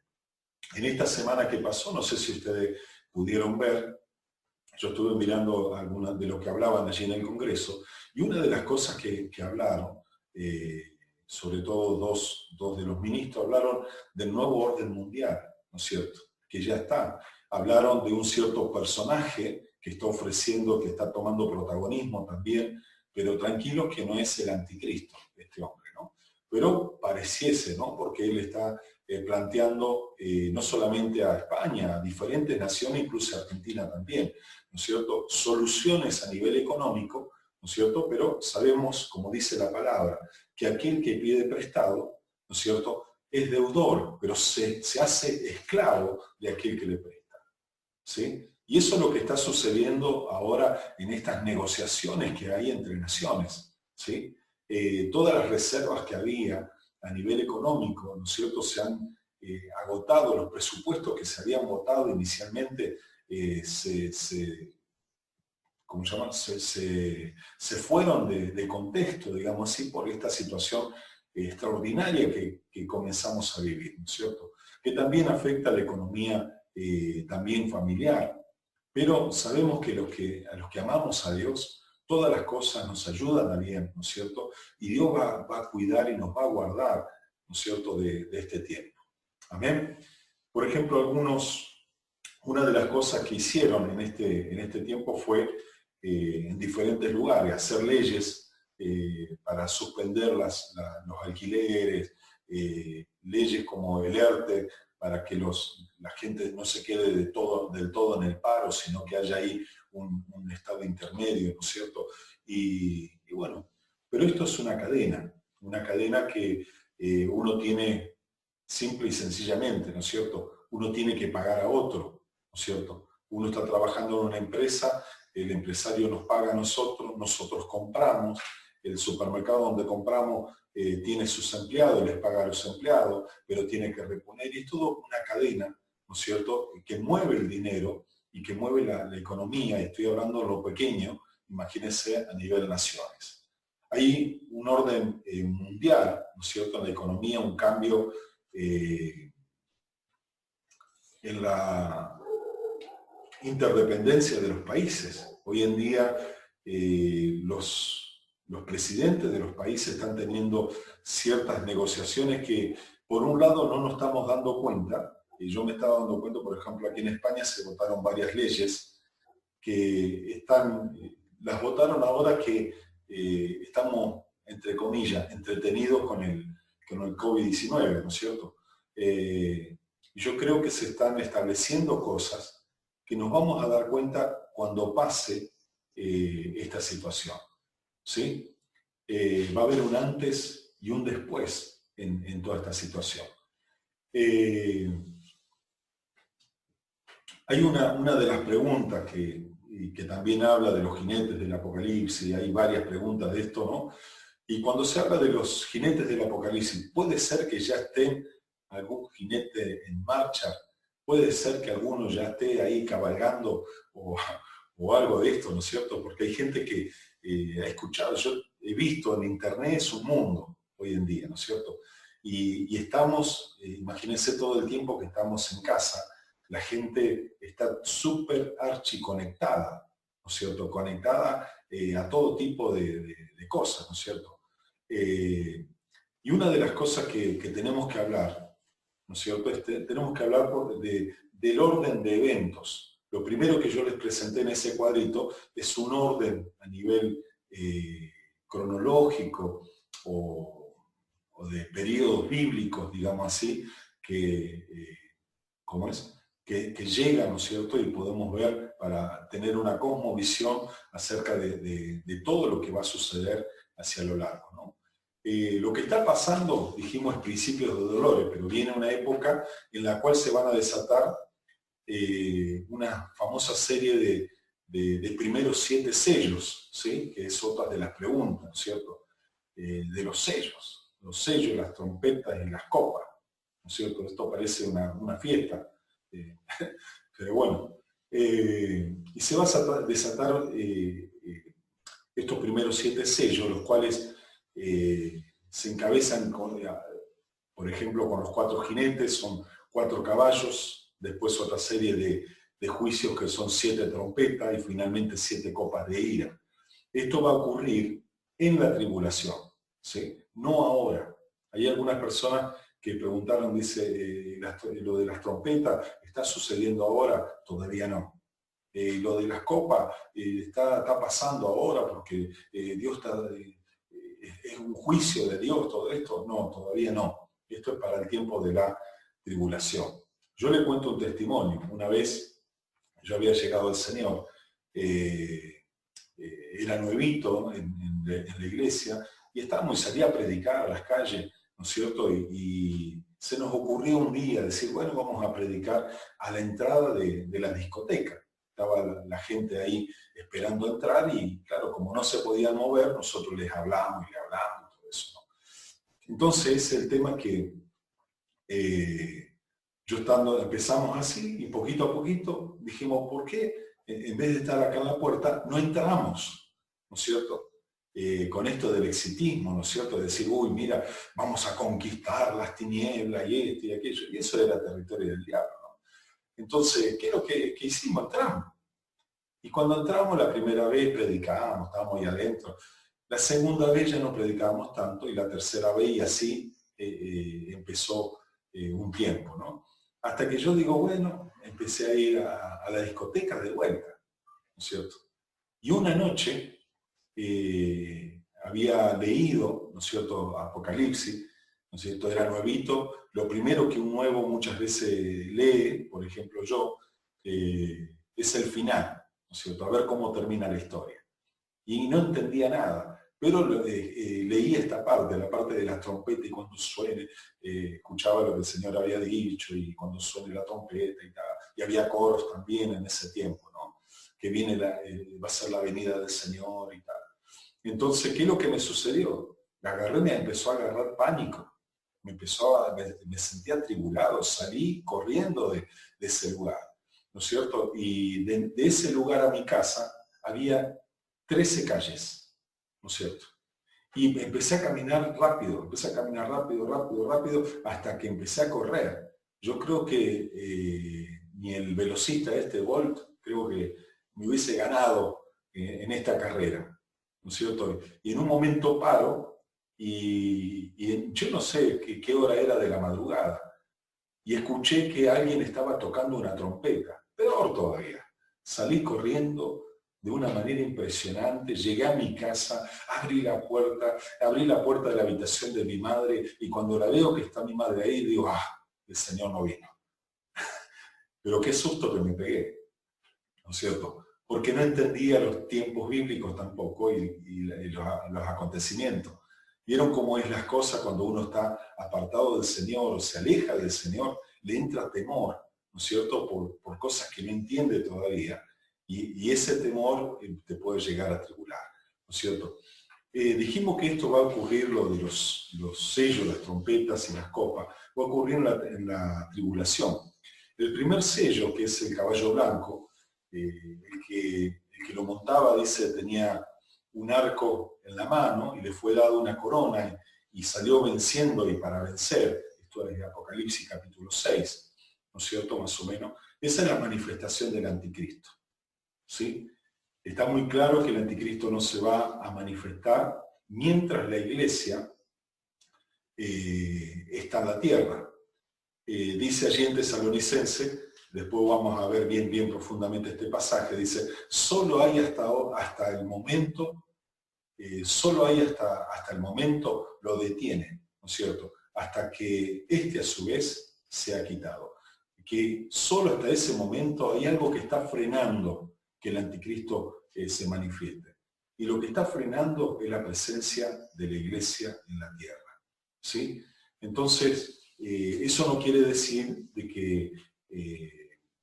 En esta semana que pasó, no sé si ustedes pudieron ver, yo estuve mirando algunas de lo que hablaban allí en el Congreso, y una de las cosas que hablaron, sobre todo dos de los ministros, hablaron del nuevo orden mundial, ¿no es cierto?, que ya está. Hablaron de un cierto personaje que está ofreciendo, que está tomando protagonismo también, pero tranquilo que no es el anticristo, este hombre, ¿no? Pero pareciese, ¿no?, porque él está planteando no solamente a España, a diferentes naciones, incluso a Argentina también, ¿no es cierto?, soluciones a nivel económico, ¿no es cierto?, pero sabemos, como dice la palabra, que aquel que pide prestado, ¿no es cierto?, es deudor, pero se hace esclavo de aquel que le presta, ¿sí? Y eso es lo que está sucediendo ahora en estas negociaciones que hay entre naciones, ¿sí? Todas las reservas que había a nivel económico, ¿no es cierto?, se han agotado, los presupuestos que se habían votado inicialmente ¿cómo se llama?, se fueron de contexto, digamos así, por esta situación extraordinaria que comenzamos a vivir, ¿no es cierto?, que también afecta a la economía también familiar. Pero sabemos que a los que amamos a Dios, todas las cosas nos ayudan a bien, ¿no es cierto? Y Dios va a cuidar y nos va a guardar, ¿no es cierto?, de este tiempo. Amén. Por ejemplo, una de las cosas que hicieron en este tiempo fue, en diferentes lugares, hacer leyes para suspender los alquileres, leyes como el ERTE, para que la gente no se quede del todo en el paro, sino que haya ahí un estado intermedio, ¿no es cierto? Y bueno, pero esto es una cadena que uno tiene simple y sencillamente, ¿no es cierto? Uno tiene que pagar a otro, ¿no es cierto? Uno está trabajando en una empresa, el empresario nos paga a nosotros compramos, el supermercado donde compramos tiene sus empleados, les paga a los empleados, pero tiene que reponer, y es todo una cadena, ¿no es cierto?, que mueve el dinero y que mueve la economía, y estoy hablando de lo pequeño, imagínense a nivel de naciones. Hay un orden mundial, ¿no es cierto?, en la economía, un cambio en la interdependencia de los países. Hoy en día los presidentes de los países están teniendo ciertas negociaciones que, por un lado, no nos estamos dando cuenta, y yo me estaba dando cuenta, por ejemplo, aquí en España se votaron varias leyes que las votaron ahora que estamos, entre comillas, entretenidos con el COVID-19, ¿no es cierto? Yo creo que se están estableciendo cosas que nos vamos a dar cuenta cuando pase esta situación, ¿sí? Va a haber un antes y un después en toda esta situación. Hay una de las preguntas que también habla de los jinetes del Apocalipsis, hay varias preguntas de esto, ¿no? Y cuando se habla de los jinetes del Apocalipsis, ¿puede ser que ya estén algún jinete en marcha? ¿Puede ser que alguno ya esté ahí cabalgando o algo de esto, ¿no es cierto? Porque hay gente que ha escuchado, yo he visto en internet, es un mundo hoy en día, ¿no es cierto? Y estamos, imagínense todo el tiempo que estamos en casa, la gente está súper archiconectada, ¿no es cierto? Conectada a todo tipo de cosas, ¿no es cierto? Y una de las cosas que tenemos que hablar, ¿no es cierto? Tenemos que hablar del orden de eventos. Lo primero que yo les presenté en ese cuadrito es un orden a nivel cronológico o de periodos bíblicos, digamos así, ¿cómo es? Que llega, ¿no es cierto? Y podemos ver para tener una cosmovisión acerca de todo lo que va a suceder hacia lo largo, ¿no? Lo que está pasando, dijimos, principios de dolores, pero viene una época en la cual se van a desatar una famosa serie de primeros 7 sellos, ¿sí? Que es otra de las preguntas, ¿no es cierto? De los sellos, las trompetas y las copas, ¿no es cierto? Esto parece una fiesta, pero bueno. Y se va a desatar estos primeros 7 sellos, los cuales se encabezan, por ejemplo, con los 4 jinetes, son 4 caballos, después otra serie de juicios que son 7 trompetas y finalmente 7 copas de ira. Esto va a ocurrir en la tribulación, ¿sí? No ahora. Hay algunas personas que preguntaron, dice, lo de las trompetas, ¿está sucediendo ahora? Todavía no. Lo de las copas está pasando ahora porque Dios es un juicio de Dios todo esto. No, todavía no. Esto es para el tiempo de la tribulación. Yo le cuento un testimonio. Una vez yo había llegado al Señor, era nuevito en la iglesia y estábamos y salía a predicar a las calles, ¿no es cierto? Y se nos ocurrió un día decir, bueno, vamos a predicar a la entrada de la discoteca. Estaba la gente ahí esperando entrar y claro, como no se podían mover, nosotros les hablamos y todo eso, ¿no? Entonces el tema que empezamos así y poquito a poquito dijimos, ¿por qué en vez de estar acá en la puerta no entramos? ¿No es cierto? Con esto del exitismo, ¿no es cierto? De decir, uy, mira, vamos a conquistar las tinieblas y esto y aquello. Y eso era territorio del diablo, ¿no? Entonces, ¿qué es lo que hicimos? Entramos. Y cuando entramos la primera vez predicábamos, estábamos ahí adentro. La segunda vez ya no predicábamos tanto y la tercera vez y así empezó un tiempo, ¿no? Hasta que yo digo, bueno, empecé a ir a la discoteca de vuelta, ¿no es cierto? Y una noche había leído, ¿no es cierto?, Apocalipsis, ¿no es cierto?, era nuevito. Lo primero que un nuevo muchas veces lee, por ejemplo yo, es el final, ¿no es cierto?, a ver cómo termina la historia. Y no entendía nada, pero leí esta parte, la parte de la trompeta y cuando suene, escuchaba lo que el Señor había dicho y cuando suene la trompeta y tal, y había coros también en ese tiempo, ¿no? Que viene va a ser la venida del Señor y tal. Entonces, ¿qué es lo que me sucedió? Me empezó a agarrar pánico, me sentía atribulado, salí corriendo de ese lugar, ¿no es cierto? Y de ese lugar a mi casa había 13 calles, ¿no es cierto? Y empecé a caminar rápido, rápido, hasta que empecé a correr. Yo creo que ni el velocista Bolt, creo que me hubiese ganado en esta carrera, ¿no es cierto? Y en un momento paro yo no sé qué hora era de la madrugada, y escuché que alguien estaba tocando una trompeta, peor todavía. Salí corriendo de una manera impresionante, llegué a mi casa, abrí la puerta de la habitación de mi madre, y cuando la veo que está mi madre ahí, digo, el Señor no vino. Pero qué susto que me pegué, ¿no es cierto? Porque no entendía los tiempos bíblicos tampoco y los acontecimientos. Vieron cómo es las cosas cuando uno está apartado del Señor o se aleja del Señor, le entra temor, ¿no es cierto? Por cosas que no entiende todavía. Y ese temor te puede llegar a tribular, ¿no es cierto? Dijimos que esto va a ocurrir, lo de los sellos, las trompetas y las copas, va a ocurrir en la tribulación. El primer sello, que es el caballo blanco, el que lo montaba, dice, tenía un arco en la mano y le fue dado una corona y salió venciendo y para vencer. Esto es de Apocalipsis capítulo 6, ¿no es cierto? Más o menos. Esa es la manifestación del anticristo, ¿sí? Está muy claro que el anticristo no se va a manifestar mientras la iglesia está en la tierra. Dice allí en Tesalonicense, después vamos a ver bien profundamente este pasaje, dice, solo hay hasta el momento, hasta el momento lo detiene, ¿no es cierto? Hasta que a su vez se ha quitado. Que solo hasta ese momento hay algo que está frenando que el anticristo se manifieste. Y lo que está frenando es la presencia de la iglesia en la tierra, ¿sí? Entonces, eso no quiere decir de que,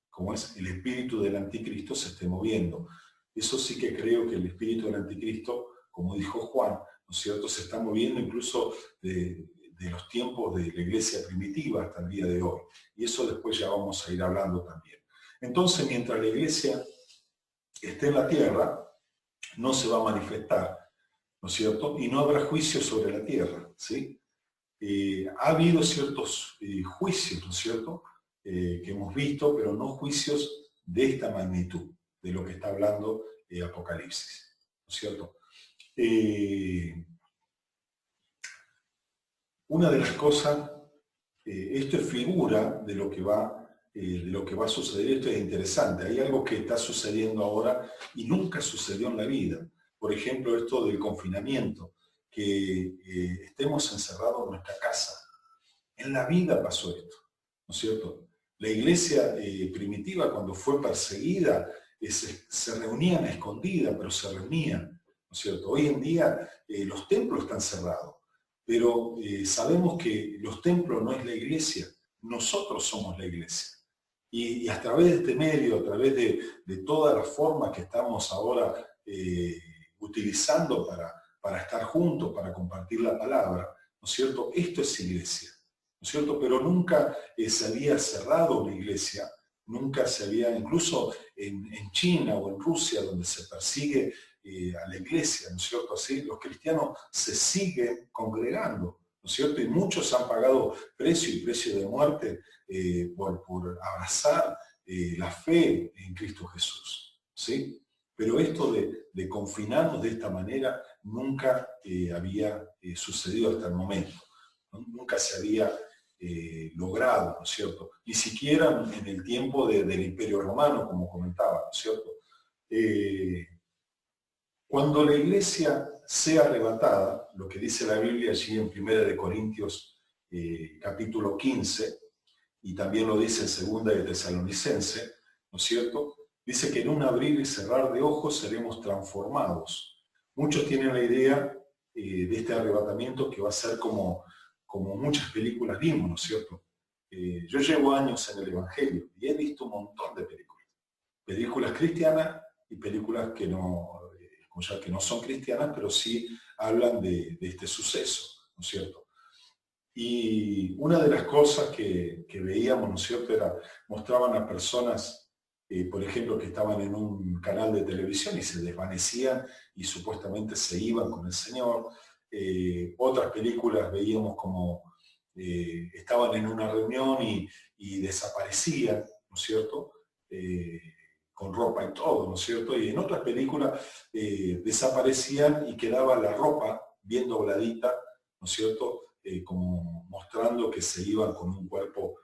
como es, el espíritu del anticristo se esté moviendo. Eso sí que creo que el espíritu del anticristo, como dijo Juan, ¿no es cierto?, se está moviendo incluso de los tiempos de la iglesia primitiva hasta el día de hoy. Y eso después ya vamos a ir hablando también. Entonces, mientras la iglesia esté en la tierra, no se va a manifestar, ¿no es cierto? Y no habrá juicio sobre la tierra, ¿sí? Ha habido ciertos juicios, ¿no es cierto?, que hemos visto, pero no juicios de esta magnitud, de lo que está hablando Apocalipsis, ¿no es cierto? Una de las cosas, esto es figura de lo que va a suceder. Esto es interesante. Hay algo que está sucediendo ahora y nunca sucedió en la vida. Por ejemplo, esto del confinamiento, que estemos encerrados en nuestra casa. En la vida pasó esto, ¿no es cierto? La iglesia primitiva, cuando fue perseguida, se reunían a escondidas, pero se reunían, ¿no es cierto? Hoy en día los templos están cerrados, pero sabemos que los templos no es la iglesia, nosotros somos la iglesia. Y a través de este medio, a través de todas las formas que estamos ahora utilizando para estar juntos, para compartir la palabra, ¿no es cierto? Esto es iglesia, ¿no es cierto? Pero nunca se había cerrado una iglesia, nunca se había, incluso en China o en Rusia, donde se persigue a la iglesia, ¿no es cierto? Así, los cristianos se siguen congregando, ¿no es cierto? Y muchos han pagado precio de muerte por abrazar la fe en Cristo Jesús, ¿sí? Pero esto de confinarnos de esta manera nunca había sucedido hasta el momento, ¿no? Nunca se había logrado, ¿no es cierto? Ni siquiera en el tiempo del Imperio Romano, como comentaba, ¿no es cierto? Cuando la iglesia sea arrebatada, lo que dice la Biblia allí en 1 Corintios capítulo 15, y también lo dice en 2 de Tesalonicense, ¿no es cierto? Dice que en un abrir y cerrar de ojos seremos transformados. Muchos tienen la idea de este arrebatamiento que va a ser como muchas películas vimos, ¿no es cierto? Yo llevo años en el Evangelio y he visto un montón de películas. Películas cristianas y películas que no son cristianas, pero sí hablan de este suceso, ¿no es cierto? Y una de las cosas que veíamos, ¿no es cierto?, mostraban a personas, por ejemplo, que estaban en un canal de televisión y se desvanecían y supuestamente se iban con el Señor. Otras películas veíamos como estaban en una reunión y desaparecían, ¿no es cierto?, con ropa y todo, ¿no es cierto? Y en otras películas desaparecían y quedaba la ropa bien dobladita, ¿no es cierto? Como mostrando que se iban con un cuerpo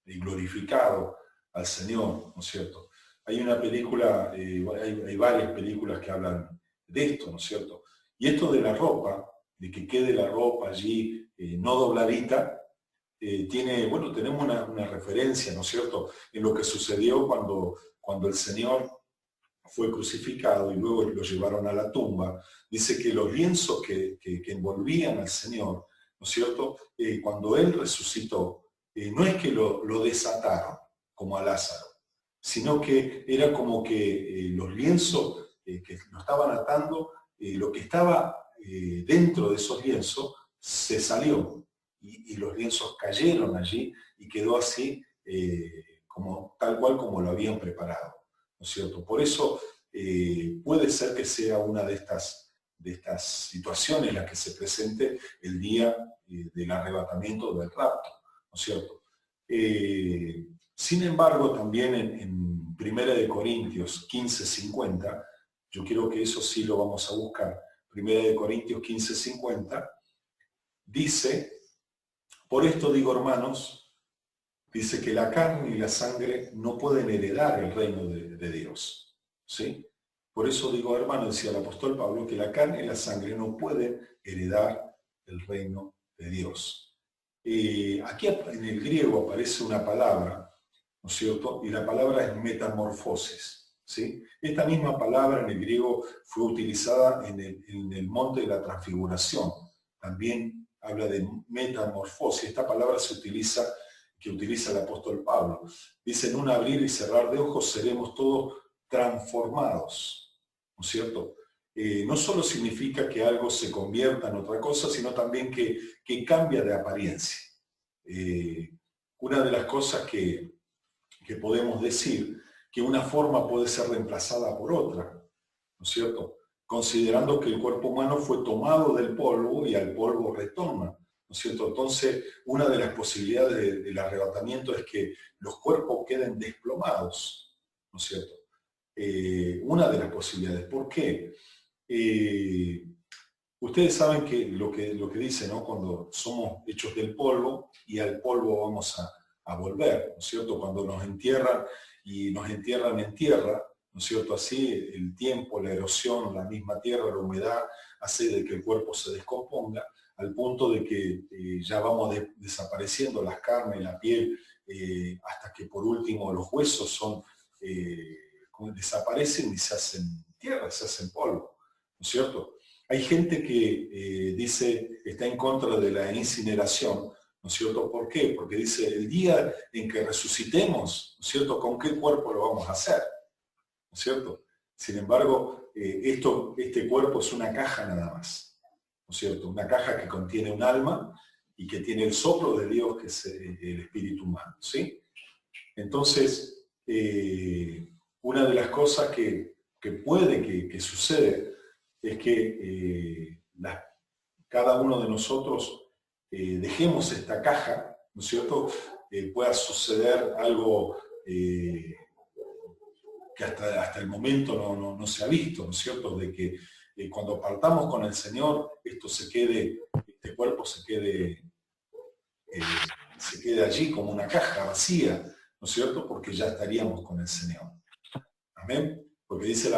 glorificado al Señor, ¿no es cierto? Hay una película, hay varias películas que hablan de esto, ¿no es cierto? Y esto de la ropa, de que quede la ropa allí no dobladita, bueno, tenemos una referencia, ¿no es cierto?, en lo que sucedió cuando el Señor fue crucificado y luego lo llevaron a la tumba. Dice que los lienzos que envolvían al Señor, ¿no es cierto?, cuando Él resucitó, no es que lo desataron como a Lázaro, sino que era como que los lienzos que lo estaban atando, lo que estaba dentro de esos lienzos se salió y los lienzos cayeron allí y quedó así tal cual como lo habían preparado, ¿no es cierto? Por eso puede ser que sea una de estas situaciones la que se presente el día del arrebatamiento, del rapto, ¿no es cierto? Sin embargo, también en 1 Corintios 15:50, yo quiero que eso sí lo vamos a buscar, 1 Corintios 15:50, dice: por esto digo, hermanos, dice que la carne y la sangre no pueden heredar el reino de Dios, ¿sí? Por eso digo, hermanos, decía el apóstol Pablo, que la carne y la sangre no pueden heredar el reino de Dios. Aquí en el griego aparece una palabra, ¿no es cierto? Y la palabra es metamorfosis, ¿sí? Esta misma palabra en el griego fue utilizada en el monte de la transfiguración. También habla de metamorfosis. Esta palabra que utiliza el apóstol Pablo. Dice: en un abrir y cerrar de ojos seremos todos transformados, ¿no es cierto? No solo significa que algo se convierta en otra cosa, sino también que cambia de apariencia. Una de las cosas que podemos decir, que una forma puede ser reemplazada por otra, ¿no es cierto? Considerando que el cuerpo humano fue tomado del polvo y al polvo retorna, ¿no es cierto? Entonces, una de las posibilidades del arrebatamiento es que los cuerpos queden desplomados, ¿no es cierto? Una de las posibilidades. ¿Por qué? Ustedes saben que lo que dice, ¿no? Cuando somos hechos del polvo y al polvo vamos a volver, ¿no es cierto? Cuando nos entierran y nos entierran en tierra, ¿no es cierto? Así el tiempo, la erosión, la misma tierra, la humedad, hace de que el cuerpo se descomponga al punto de que ya vamos desapareciendo las carnes, la piel, hasta que por último los huesos desaparecen y se hacen tierra, se hacen polvo, ¿no es cierto? Hay gente que está en contra de la incineración, ¿no es cierto? ¿Por qué? Porque dice, el día en que resucitemos, ¿no es cierto?, ¿con qué cuerpo lo vamos a hacer? ¿No es cierto? Sin embargo, este cuerpo es una caja nada más, ¿no es cierto? Una caja que contiene un alma y que tiene el soplo de Dios, que es el espíritu humano, ¿sí? Entonces, una de las cosas que puede que sucede es que cada uno de nosotros dejemos esta caja, ¿no es cierto? Pueda suceder algo que hasta el momento no se ha visto, ¿no es cierto? De que cuando partamos con el Señor, este cuerpo se quede allí como una caja vacía, ¿no es cierto? Porque ya estaríamos con el Señor. Amén. Porque dice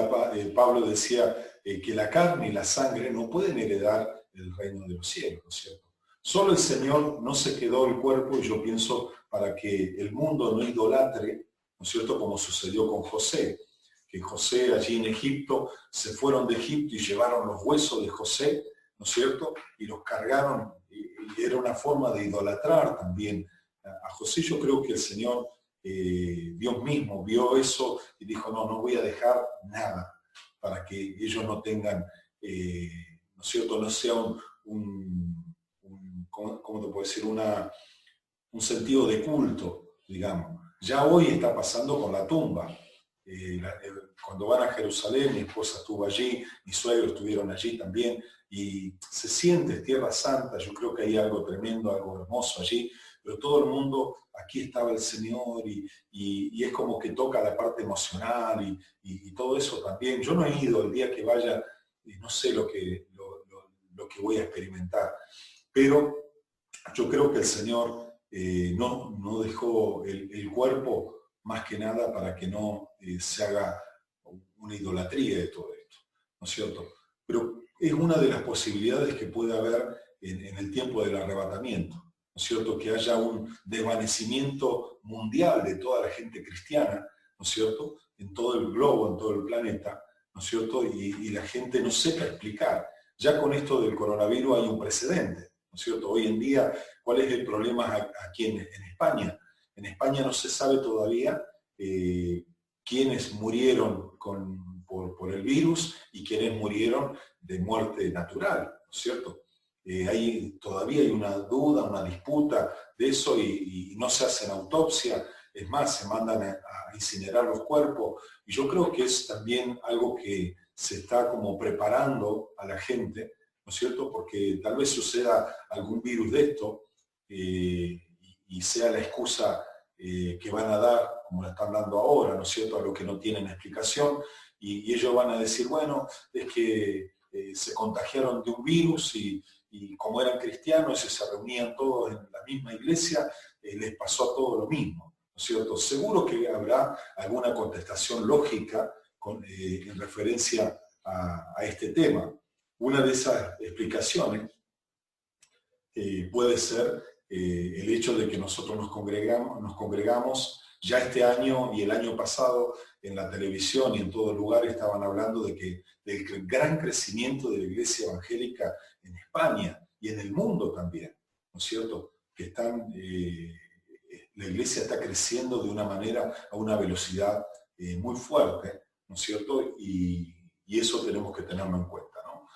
Pablo decía que la carne y la sangre no pueden heredar el reino de los cielos, ¿no es cierto? Solo el Señor no se quedó el cuerpo, y yo pienso, para que el mundo no idolatre, ¿no es cierto?, como sucedió con José, que José allí en Egipto, se fueron de Egipto y llevaron los huesos de José, ¿no es cierto?, y los cargaron, y era una forma de idolatrar también a José. Yo creo que el Señor, Dios mismo, vio eso y dijo, no voy a dejar nada para que ellos no tengan, ¿no es cierto?, no sea ¿cómo te puedo decir?, un sentido de culto, digamos. Ya hoy está pasando con la tumba. Cuando van a Jerusalén, mi esposa estuvo allí, mis suegros estuvieron allí también, y se siente Tierra Santa. Yo creo que hay algo tremendo, algo hermoso allí, pero todo el mundo, aquí estaba el Señor, y es como que toca la parte emocional y todo eso también. Yo no he ido, el día que vaya, no sé lo que voy a experimentar, pero yo creo que el Señor no dejó el cuerpo más que nada para que no se haga una idolatría de todo esto, ¿no es cierto? Pero es una de las posibilidades que puede haber en el tiempo del arrebatamiento, ¿no es cierto? Que haya un desvanecimiento mundial de toda la gente cristiana, ¿no es cierto? En todo el globo, en todo el planeta, ¿no es cierto? Y la gente no sepa explicar. Ya con esto del coronavirus hay un precedente, ¿no es cierto? Hoy en día, ¿cuál es el problema aquí en España? En España no se sabe todavía quiénes murieron por el virus y quiénes murieron de muerte natural, ¿no es cierto? Todavía hay una duda, una disputa de eso y no se hacen autopsia, es más, se mandan a incinerar los cuerpos, y yo creo que es también algo que se está como preparando a la gente, ¿no es cierto? Porque tal vez suceda algún virus de esto y sea la excusa que van a dar, como la están dando ahora, ¿no es cierto?, a los que no tienen explicación, y ellos van a decir, bueno, es que se contagiaron de un virus y como eran cristianos y se reunían todos en la misma iglesia, les pasó a todos lo mismo, ¿no es cierto? Seguro que habrá alguna contestación lógica en referencia a este tema. Una de esas explicaciones puede ser el hecho de que nosotros nos congregamos ya este año y el año pasado en la televisión y en todo lugar estaban hablando del gran crecimiento de la iglesia evangélica en España y en el mundo también, ¿no es cierto? Que la iglesia está creciendo de una manera, a una velocidad muy fuerte, ¿no es cierto? Y eso tenemos que tenerlo en cuenta, ¿no?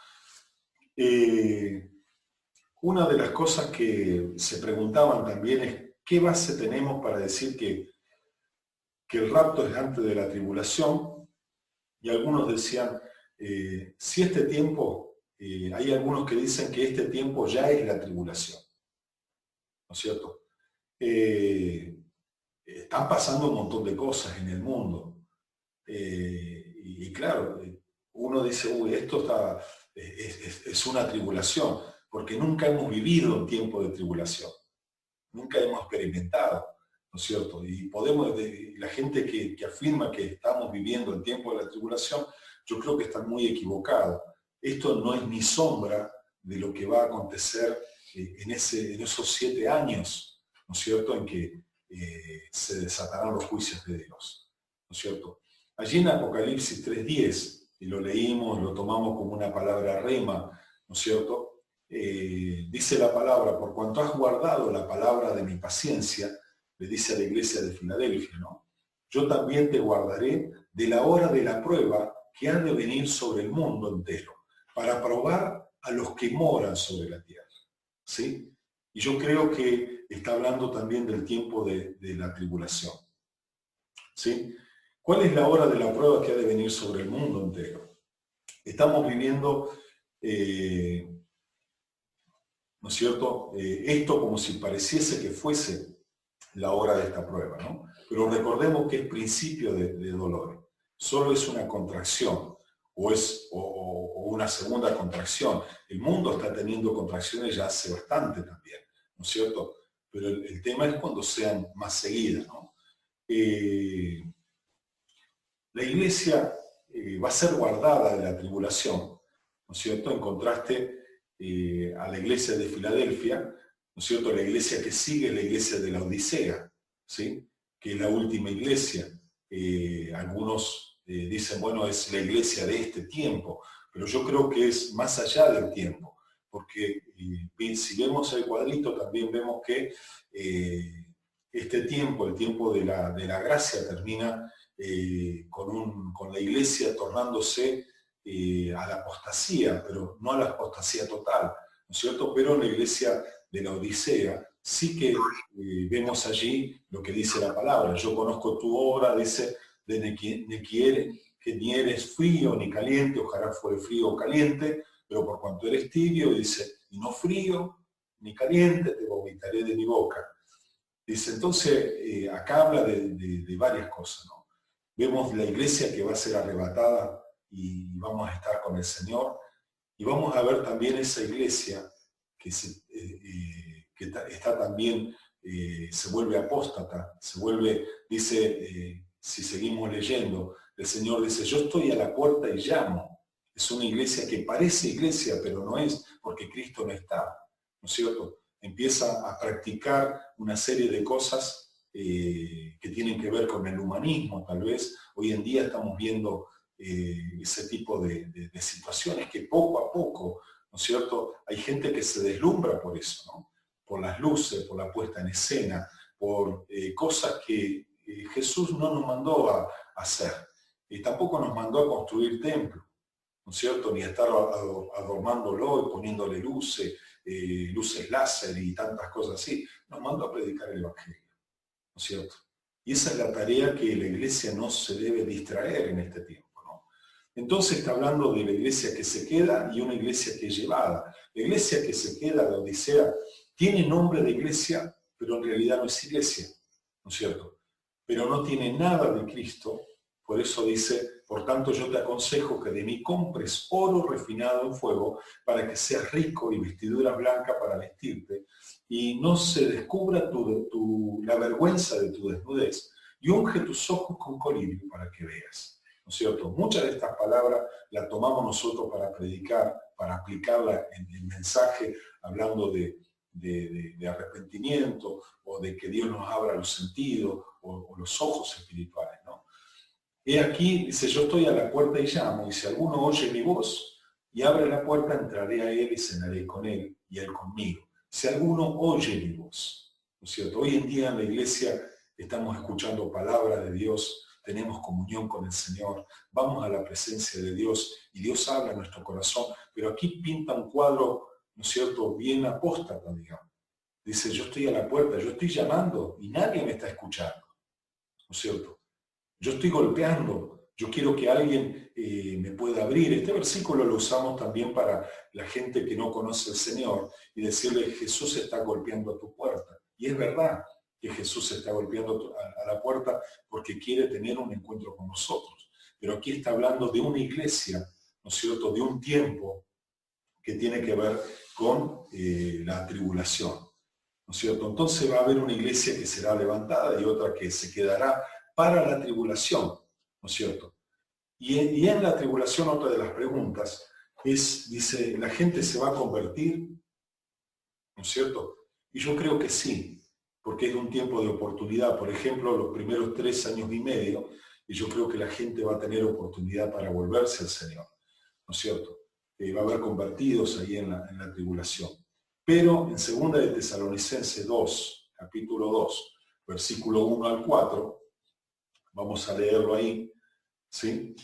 Una de las cosas que se preguntaban también es ¿qué base tenemos para decir que el rapto es antes de la tribulación? Y algunos decían, si este tiempo, hay algunos que dicen que este tiempo ya es la tribulación, ¿no es cierto? Están pasando un montón de cosas en el mundo. Y claro, uno dice, uy, esto es una tribulación, porque nunca hemos vivido un tiempo de tribulación, nunca hemos experimentado, ¿no es cierto? Y la gente que afirma que estamos viviendo el tiempo de la tribulación, yo creo que están muy equivocados. Esto no es ni sombra de lo que va a acontecer en esos 7 años, ¿no es cierto?, en que se desatarán los juicios de Dios, ¿no es cierto? Allí en Apocalipsis 3:10, y lo leímos, lo tomamos como una palabra rema, ¿no es cierto?, dice la palabra, por cuanto has guardado la palabra de mi paciencia, le dice a la iglesia de Filadelfia, ¿no? Yo también te guardaré de la hora de la prueba que ha de venir sobre el mundo entero, para probar a los que moran sobre la tierra, ¿sí? Y yo creo que está hablando también del tiempo de la tribulación, ¿sí? ¿Cuál es la hora de la prueba que ha de venir sobre el mundo entero? Estamos viviendo ¿no es cierto? Esto como si pareciese que fuese la hora de esta prueba, ¿no? Pero recordemos que es principio de dolor. Solo es una contracción o una segunda contracción. El mundo está teniendo contracciones ya hace bastante también, ¿no es cierto? Pero el tema es cuando sean más seguidas, ¿no? La iglesia va a ser guardada de la tribulación, ¿no es cierto? En contraste a la iglesia de Filadelfia, ¿no es cierto? La iglesia que sigue es la iglesia de la Odisea, ¿sí? Que es la última iglesia. Algunos dicen, bueno, es la iglesia de este tiempo, pero yo creo que es más allá del tiempo, porque si vemos el cuadrito también vemos que este tiempo, el tiempo de la gracia, termina con la iglesia tornándose a la apostasía, pero no a la apostasía total, ¿no es cierto? Pero en la iglesia de la Odisea sí que vemos allí lo que dice la palabra. Yo conozco tu obra, dice, que ni eres frío ni caliente, ojalá fuere frío o caliente, pero por cuanto eres tibio, dice, y no frío ni caliente, te vomitaré de mi boca. Dice, entonces, acá habla de varias cosas, ¿no? Vemos la iglesia que va a ser arrebatada y vamos a estar con el Señor, y vamos a ver también esa iglesia que está también, se vuelve apóstata, se vuelve, dice, si seguimos leyendo, el Señor dice, yo estoy a la puerta y llamo. Es una iglesia que parece iglesia, pero no es, porque Cristo no está, ¿no es cierto? Empieza a practicar una serie de cosas que tienen que ver con el humanismo, tal vez. Hoy en día estamos viendo ese tipo de situaciones que poco a poco, ¿no es cierto? Hay gente que se deslumbra por eso, ¿no? Por las luces, por la puesta en escena, por cosas que Jesús no nos mandó a hacer. Y tampoco nos mandó a construir templos, ¿no es cierto? Ni a estar adornándolo y poniéndole luces, luces láser y tantas cosas así. Nos mandó a predicar el Evangelio, ¿no es cierto? Y esa es la tarea que la iglesia no se debe distraer en este tiempo, ¿no? Entonces está hablando de la iglesia que se queda y una iglesia que es llevada. La iglesia que se queda, la Odisea, tiene nombre de iglesia, pero en realidad no es iglesia, ¿no es cierto? Pero no tiene nada de Cristo, por eso dice, por tanto yo te aconsejo que de mí compres oro refinado en fuego para que seas rico y vestidura blanca para vestirte y no se descubra la vergüenza de tu desnudez y unge tus ojos con colirio para que veas. ¿No es cierto? Muchas de estas palabras las tomamos nosotros para predicar, para aplicarla en el mensaje, hablando de arrepentimiento o de que Dios nos abra los sentidos o los ojos espirituales, ¿no? He aquí, dice, yo estoy a la puerta y llamo, y si alguno oye mi voz y abre la puerta, entraré a él y cenaré con él y él conmigo. Si alguno oye mi voz, ¿no es cierto? Hoy en día en la iglesia estamos escuchando palabra de Dios, tenemos comunión con el Señor, vamos a la presencia de Dios y Dios habla en nuestro corazón, pero aquí pinta un cuadro, ¿no es cierto?, bien apóstata, digamos. Dice, yo estoy a la puerta, yo estoy llamando y nadie me está escuchando, ¿no es cierto? Yo estoy golpeando, yo quiero que alguien me pueda abrir. Este versículo lo usamos también para la gente que no conoce al Señor y decirle, Jesús está golpeando a tu puerta. Y es verdad que Jesús está golpeando a la puerta porque quiere tener un encuentro con nosotros. Pero aquí está hablando de una iglesia, ¿no es cierto?, de un tiempo que tiene que ver con la tribulación, ¿no es cierto? Entonces va a haber una iglesia que será levantada y otra que se quedará para la tribulación, ¿no es cierto? Y en la tribulación, otra de las preguntas es, dice, ¿la gente se va a convertir? ¿No es cierto? Y yo creo que sí, porque es un tiempo de oportunidad. Por ejemplo, los primeros 3 años y medio, y yo creo que la gente va a tener oportunidad para volverse al Señor, ¿no es cierto? Va a haber convertidos ahí en la tribulación. Pero en 2 de Tesalonicenses 2, capítulo 2, versículo 1 al 4, vamos a leerlo ahí, ¿sí?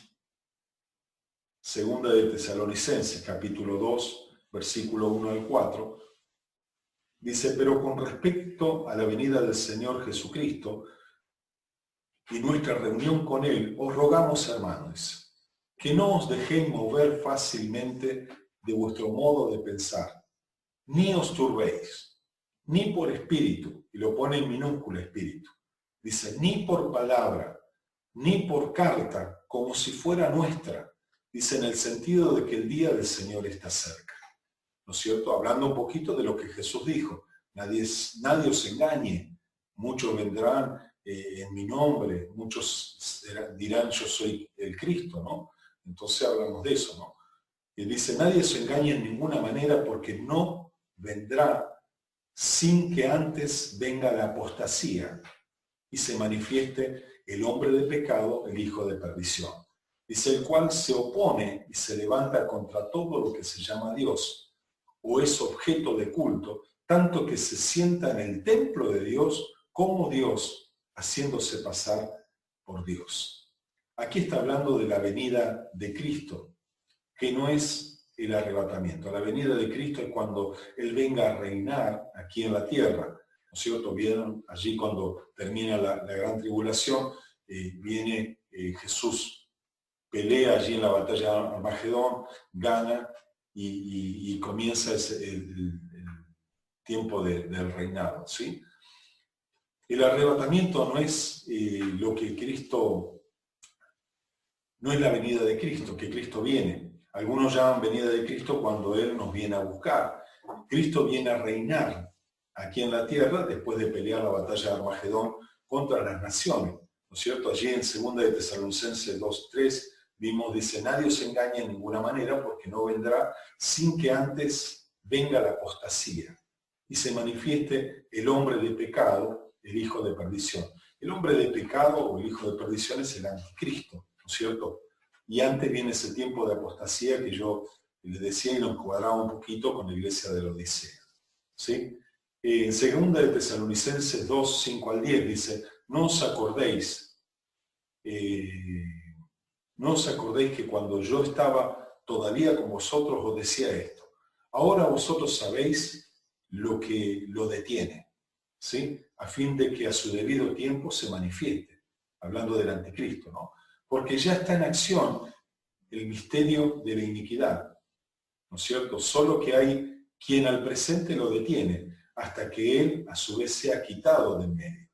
2 de Tesalonicenses, capítulo 2, versículo 1 al 4, dice, pero con respecto a la venida del Señor Jesucristo y nuestra reunión con Él, os rogamos, hermanos, que no os dejéis mover fácilmente de vuestro modo de pensar, ni os turbéis, ni por espíritu, y lo pone en minúscula espíritu, dice, ni por palabra, ni por carta, como si fuera nuestra, dice en el sentido de que el día del Señor está cerca, ¿no es cierto? Hablando un poquito de lo que Jesús dijo, nadie os engañe, muchos vendrán en mi nombre, muchos dirán yo soy el Cristo, ¿no? Entonces hablamos de eso, ¿no? Y dice, nadie os engañe en ninguna manera porque no vendrá sin que antes venga la apostasía y se manifieste el hombre de pecado, el hijo de perdición. Dice, el cual se opone y se levanta contra todo lo que se llama Dios, o es objeto de culto, tanto que se sienta en el templo de Dios como Dios, haciéndose pasar por Dios. Aquí está hablando de la venida de Cristo, que no es el arrebatamiento. La venida de Cristo es cuando Él venga a reinar aquí en la tierra, ¿no es cierto? Vieron allí cuando termina la gran tribulación, viene Jesús, pelea allí en la batalla de Armagedón, gana y comienza el tiempo del reinado, ¿sí? El arrebatamiento no es lo que Cristo, no es la venida de Cristo, que Cristo viene. Algunos llaman venida de Cristo cuando Él nos viene a buscar. Cristo viene a reinar aquí en la tierra después de pelear la batalla de Armagedón contra las naciones. ¿No es cierto? Allí en 2 de Tesalonicenses 2:3 vimos, dice, nadie os engañe en ninguna manera porque no vendrá sin que antes venga la apostasía y se manifieste el hombre de pecado, el hijo de perdición. El hombre de pecado o el hijo de perdición es el anticristo, ¿no es cierto? Y antes viene ese tiempo de apostasía que yo les decía y lo encuadraba un poquito con la iglesia de la Odisea. ¿Sí? En 2 de Tesalonicenses 2, 5 al 10 dice, no os acordéis que cuando yo estaba todavía con vosotros os decía esto. Ahora vosotros sabéis lo que lo detiene, ¿sí? A fin de que a su debido tiempo se manifieste, hablando del anticristo, ¿no? Porque ya está en acción el misterio de la iniquidad, ¿no es cierto? Solo que hay quien al presente lo detiene, hasta que él a su vez sea quitado del medio.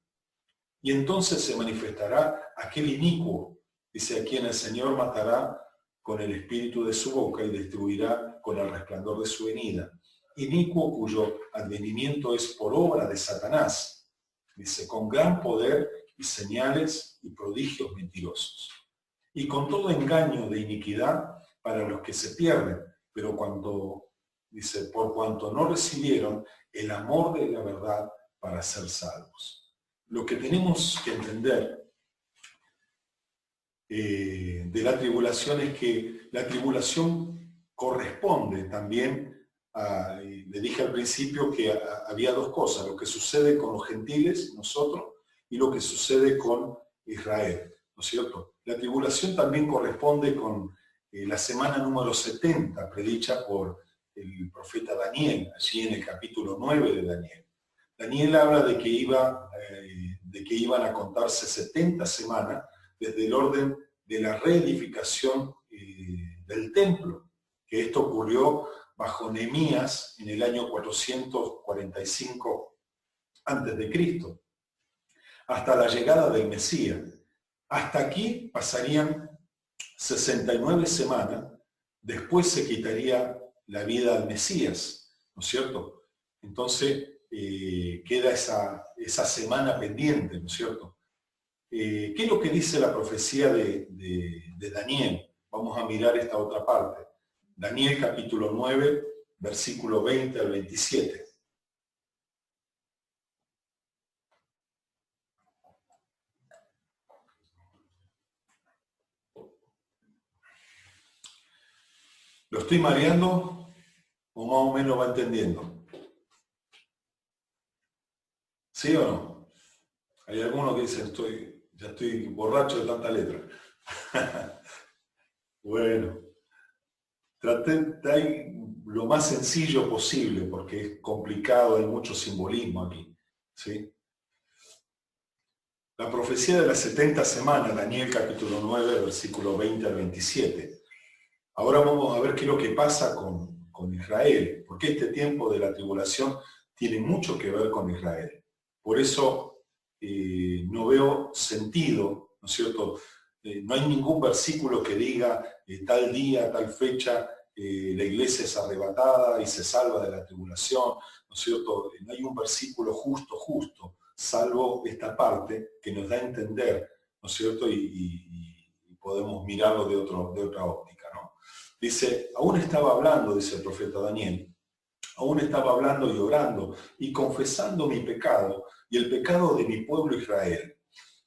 Y entonces se manifestará aquel inicuo, dice, a quien el Señor matará con el espíritu de su boca y destruirá con el resplandor de su venida. Inicuo cuyo advenimiento es por obra de Satanás, dice, con gran poder y señales y prodigios mentirosos. Y con todo engaño de iniquidad para los que se pierden, pero dice, por cuanto no recibieron el amor de la verdad para ser salvos. Lo que tenemos que entender de la tribulación es que la tribulación corresponde también le dije al principio que había dos cosas, lo que sucede con los gentiles, nosotros, y lo que sucede con Israel, ¿no es cierto? La tribulación también corresponde con la semana número 70, predicha por el profeta Daniel, allí en el capítulo 9 de Daniel. Daniel habla de que iban a contarse 70 semanas desde el orden de la reedificación del templo, que esto ocurrió bajo Nehemías en el año 445 a.C., hasta la llegada del Mesías. Hasta aquí pasarían 69 semanas, después se quitaría la vida al Mesías, ¿no es cierto? Entonces queda esa semana pendiente, ¿no es cierto? ¿Qué es lo que dice la profecía de Daniel? Vamos a mirar esta otra parte. Daniel capítulo 9, versículo 20 al 27. ¿Lo estoy mareando o más o menos va entendiendo? ¿Sí o no? Hay algunos que dicen, ya estoy borracho de tanta letra. Bueno, traté lo más sencillo posible porque es complicado, hay mucho simbolismo aquí, ¿sí? La profecía de las 70 semanas, Daniel capítulo 9, versículo 20 al 27. Ahora vamos a ver qué es lo que pasa con Israel, porque este tiempo de la tribulación tiene mucho que ver con Israel. Por eso no veo sentido, ¿no es cierto? No hay ningún versículo que diga tal día, tal fecha, la iglesia es arrebatada y se salva de la tribulación, ¿no es cierto? No hay un versículo justo, salvo esta parte que nos da a entender, ¿no es cierto? Y podemos mirarlo de otra óptica, ¿no? Dice, aún estaba hablando, dice el profeta Daniel, aún estaba hablando y orando y confesando mi pecado y el pecado de mi pueblo Israel.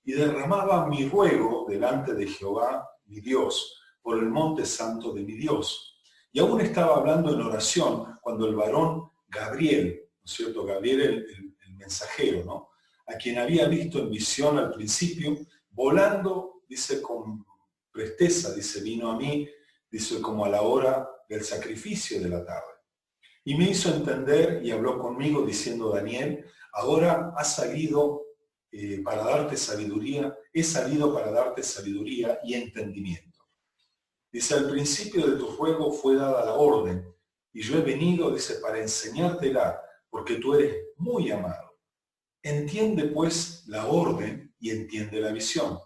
Y derramaba mi ruego delante de Jehová, mi Dios, por el monte santo de mi Dios. Y aún estaba hablando en oración cuando el varón Gabriel, ¿no es cierto? Gabriel el mensajero, ¿no? A quien había visto en visión al principio, volando, dice, con presteza, dice, vino a mí, dice, como a la hora del sacrificio de la tarde. Y me hizo entender y habló conmigo diciendo, Daniel, ahora has salido para darte sabiduría, he salido para darte sabiduría y entendimiento. Dice, al principio de tu ruego fue dada la orden, y yo he venido, dice, para enseñártela, porque tú eres muy amado. Entiende pues la orden y entiende la visión.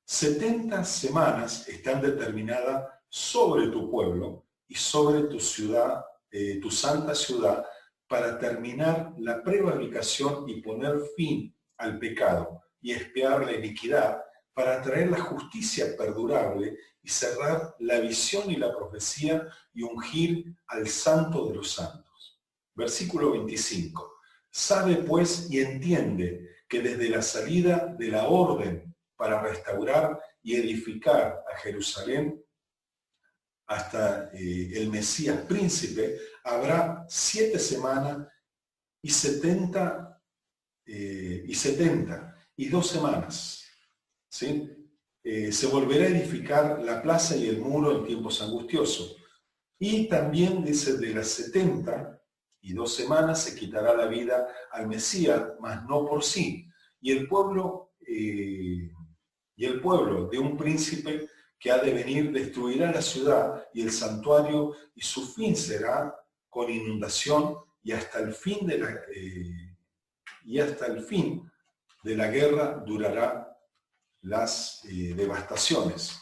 70 semanas están determinadas sobre tu pueblo y sobre tu ciudad, tu santa ciudad, para terminar la prevaricación y poner fin al pecado y expiar la iniquidad, para traer la justicia perdurable y cerrar la visión y la profecía y ungir al santo de los santos. Versículo 25. Sabe pues y entiende que desde la salida de la orden para restaurar y edificar a Jerusalén hasta el Mesías príncipe, habrá 7 semanas y 70 y 2 semanas. ¿Sí? Se volverá a edificar la plaza y el muro en tiempos angustiosos. Y también dice, de las 70 y 2 semanas se quitará la vida al Mesías, mas no por sí. Y el pueblo de un príncipe que ha de venir destruirá la ciudad y el santuario, y su fin será con inundación, y hasta el fin de la guerra durará las devastaciones,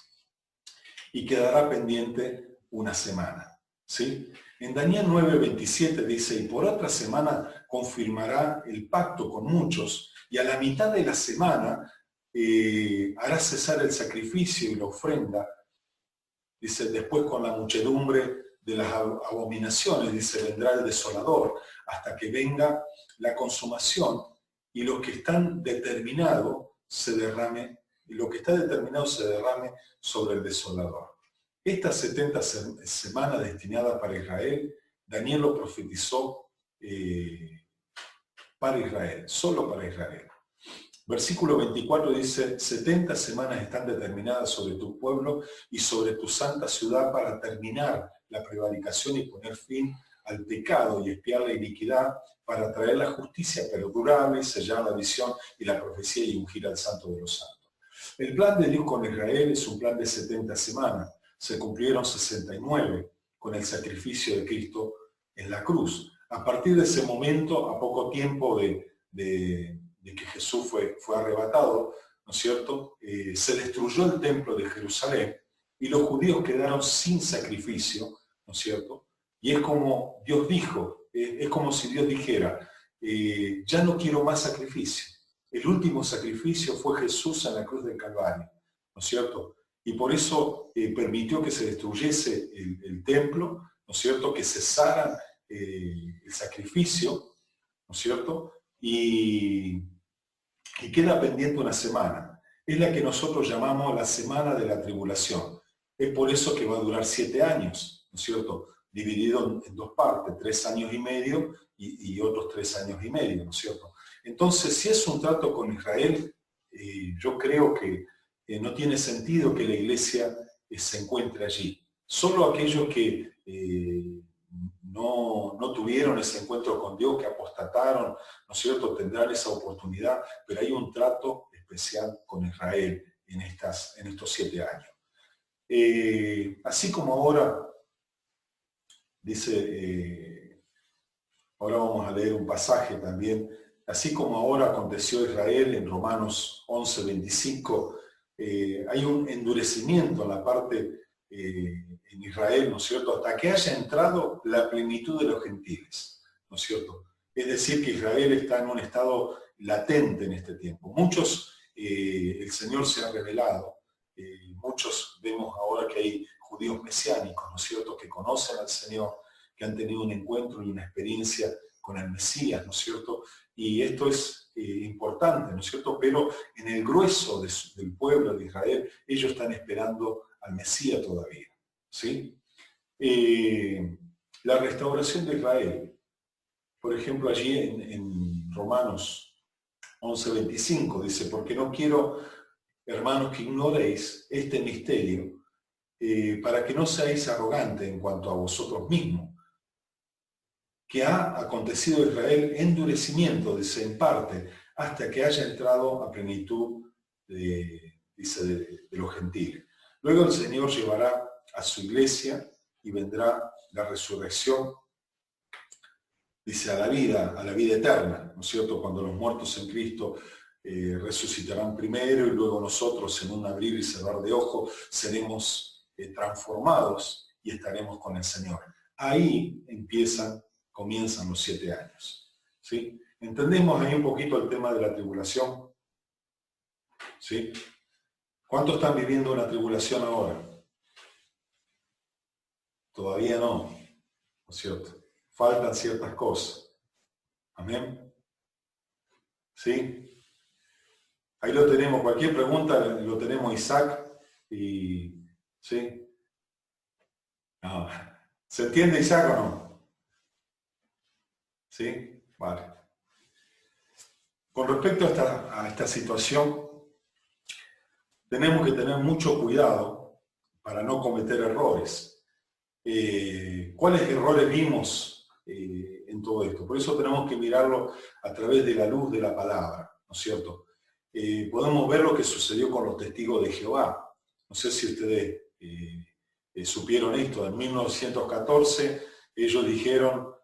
y quedará pendiente una semana. ¿Sí? En Daniel 9:27 dice, y por otra semana confirmará el pacto con muchos, y a la mitad de la semana hará cesar el sacrificio y la ofrenda. Dice, después con la muchedumbre de las abominaciones, dice, vendrá el desolador, hasta que venga la consumación, y lo que están determinado se derrame, sobre el desolador. Estas 70 semanas destinadas para Israel, Daniel lo profetizó para Israel, solo para Israel. Versículo 24 dice, 70 semanas están determinadas sobre tu pueblo y sobre tu santa ciudad para terminar la prevaricación y poner fin al pecado y expiar la iniquidad, para traer la justicia perdurable, sellar la visión y la profecía y ungir al santo de los santos. El plan de Dios con Israel es un plan de 70 semanas. Se cumplieron 69 con el sacrificio de Cristo en la cruz. A partir de ese momento, a poco tiempo de que Jesús fue arrebatado, ¿no es cierto? Se destruyó el templo de Jerusalén y los judíos quedaron sin sacrificio, ¿no es cierto? Y es como Dios dijo, es como si Dios dijera, ya no quiero más sacrificio. El último sacrificio fue Jesús en la cruz del Calvario, ¿no es cierto? Y por eso permitió que se destruyese el templo, ¿no es cierto? Que cesara el sacrificio, ¿no es cierto? Y queda pendiente una semana. Es la que nosotros llamamos la semana de la tribulación. Es por eso que va a durar 7 años, ¿no es cierto? Dividido en 2 partes, 3 años y medio y otros 3 años y medio, ¿no es cierto? Entonces, si es un trato con Israel, yo creo que no tiene sentido que la iglesia se encuentre allí. Solo aquellos que no tuvieron ese encuentro con Dios, que apostataron, ¿no es cierto?, tendrán esa oportunidad, pero hay un trato especial con Israel en estos 7 años. Así como ahora, dice, ahora vamos a leer un pasaje también, así como ahora aconteció Israel en Romanos 11:25, hay un endurecimiento en la parte en Israel, ¿no es cierto?, hasta que haya entrado la plenitud de los gentiles, ¿no es cierto? Es decir, que Israel está en un estado latente en este tiempo. Muchos, el Señor se ha revelado, muchos vemos ahora que hay judíos mesiánicos, ¿no es cierto?, que conocen al Señor, que han tenido un encuentro y una experiencia con el Mesías, ¿no es cierto? Y esto es importante, ¿no es cierto? Pero en el grueso del pueblo de Israel, ellos están esperando al Mesías todavía, ¿sí? La restauración de Israel, por ejemplo, allí en Romanos 11:25 dice, porque no quiero, hermanos, que ignoréis este misterio, para que no seáis arrogantes en cuanto a vosotros mismos, que ha acontecido a Israel endurecimiento, dice, en parte, hasta que haya entrado a plenitud dice, de los gentiles. Luego el Señor llevará a su iglesia y vendrá la resurrección dice a la vida eterna, ¿no es cierto? Cuando los muertos en Cristo resucitarán primero y luego nosotros en un abrir y cerrar de ojos seremos transformados y estaremos con el Señor. Ahí comienzan los 7 años. ¿Sí? ¿Entendemos ahí un poquito el tema de la tribulación? ¿Sí? ¿Cuántos están viviendo una tribulación ahora? Todavía no, ¿no es cierto? Faltan ciertas cosas. Amén. ¿Sí? Ahí lo tenemos. Cualquier pregunta lo tenemos Isaac. Y, ¿sí? No. ¿Se entiende Isaac o no? ¿Sí? Vale. Con respecto a esta situación, tenemos que tener mucho cuidado para no cometer errores. ¿Cuáles errores vimos en todo esto? Por eso tenemos que mirarlo a través de la luz de la palabra, ¿no es cierto? Podemos ver lo que sucedió con los testigos de Jehová. No sé si ustedes supieron esto. En 1914 ellos dijeron,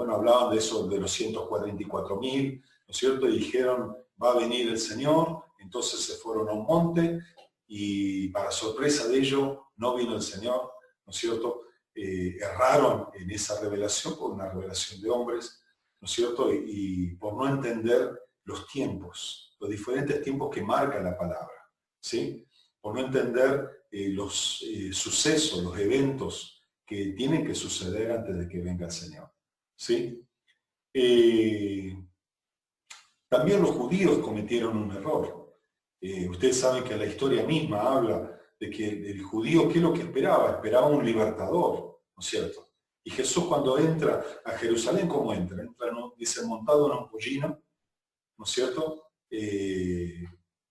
hablaban de eso, de los 144.000, ¿no es cierto? Y dijeron, va a venir el Señor. Entonces se fueron a un monte y para sorpresa de ellos no vino el Señor, ¿no es cierto? Erraron en esa revelación por una revelación de hombres, ¿no es cierto? Y por no entender los tiempos, los diferentes tiempos que marca la palabra, ¿sí? Por no entender los sucesos, los eventos que tienen que suceder antes de que venga el Señor, ¿sí? También los judíos cometieron un error. Ustedes saben que la historia misma habla de que el judío, ¿qué es lo que esperaba? Esperaba un libertador, ¿no es cierto? Y Jesús cuando entra a Jerusalén, ¿cómo entra? Entra, ¿no? Dice, montado en un pollino, ¿no es cierto?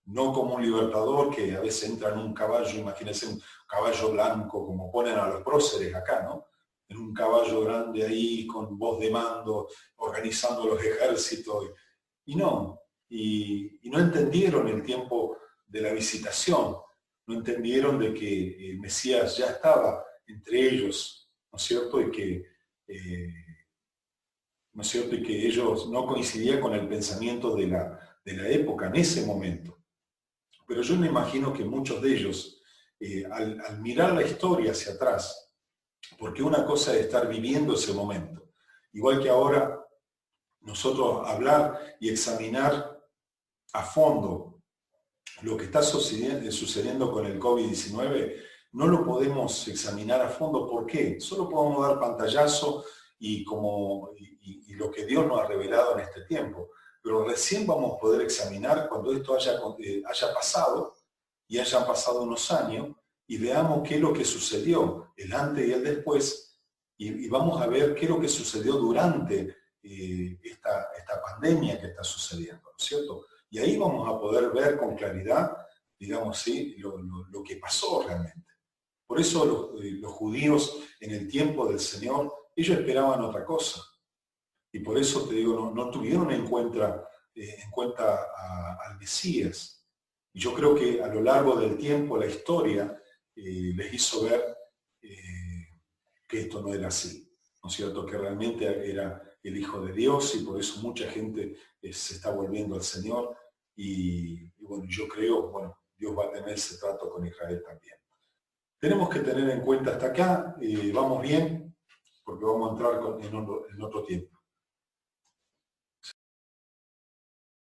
No como un libertador que a veces entra en un caballo, imagínense un caballo blanco, como ponen a los próceres acá, ¿no? En un caballo grande ahí, con voz de mando, organizando los ejércitos. Y no entendieron el tiempo de la visitación, no entendieron de que el Mesías ya estaba entre ellos, ¿no es cierto? ¿No es cierto? Y que ellos no coincidían con el pensamiento de la época en ese momento. Pero yo me imagino que muchos de ellos, al mirar la historia hacia atrás, porque una cosa es estar viviendo ese momento, igual que ahora nosotros hablar y examinar a fondo lo que está sucediendo con el COVID-19, no lo podemos examinar a fondo. ¿Por qué? Solo podemos dar pantallazo y lo que Dios nos ha revelado en este tiempo. Pero recién vamos a poder examinar cuando esto haya pasado y hayan pasado unos años y veamos qué es lo que sucedió, el antes y el después, y vamos a ver qué es lo que sucedió durante esta pandemia que está sucediendo, ¿no es cierto? Y ahí vamos a poder ver con claridad, digamos, ¿sí? lo que pasó realmente. Por eso los judíos en el tiempo del Señor, ellos esperaban otra cosa. Y por eso te digo, no tuvieron en cuenta al Mesías. Y yo creo que a lo largo del tiempo, la historia les hizo ver que esto no era así, ¿no es cierto? Que realmente era el Hijo de Dios y por eso mucha gente se está volviendo al Señor. Y bueno, yo creo, bueno, Dios va a tener ese trato con Israel también. Tenemos que tener en cuenta hasta acá, vamos bien, porque vamos a entrar en otro tiempo.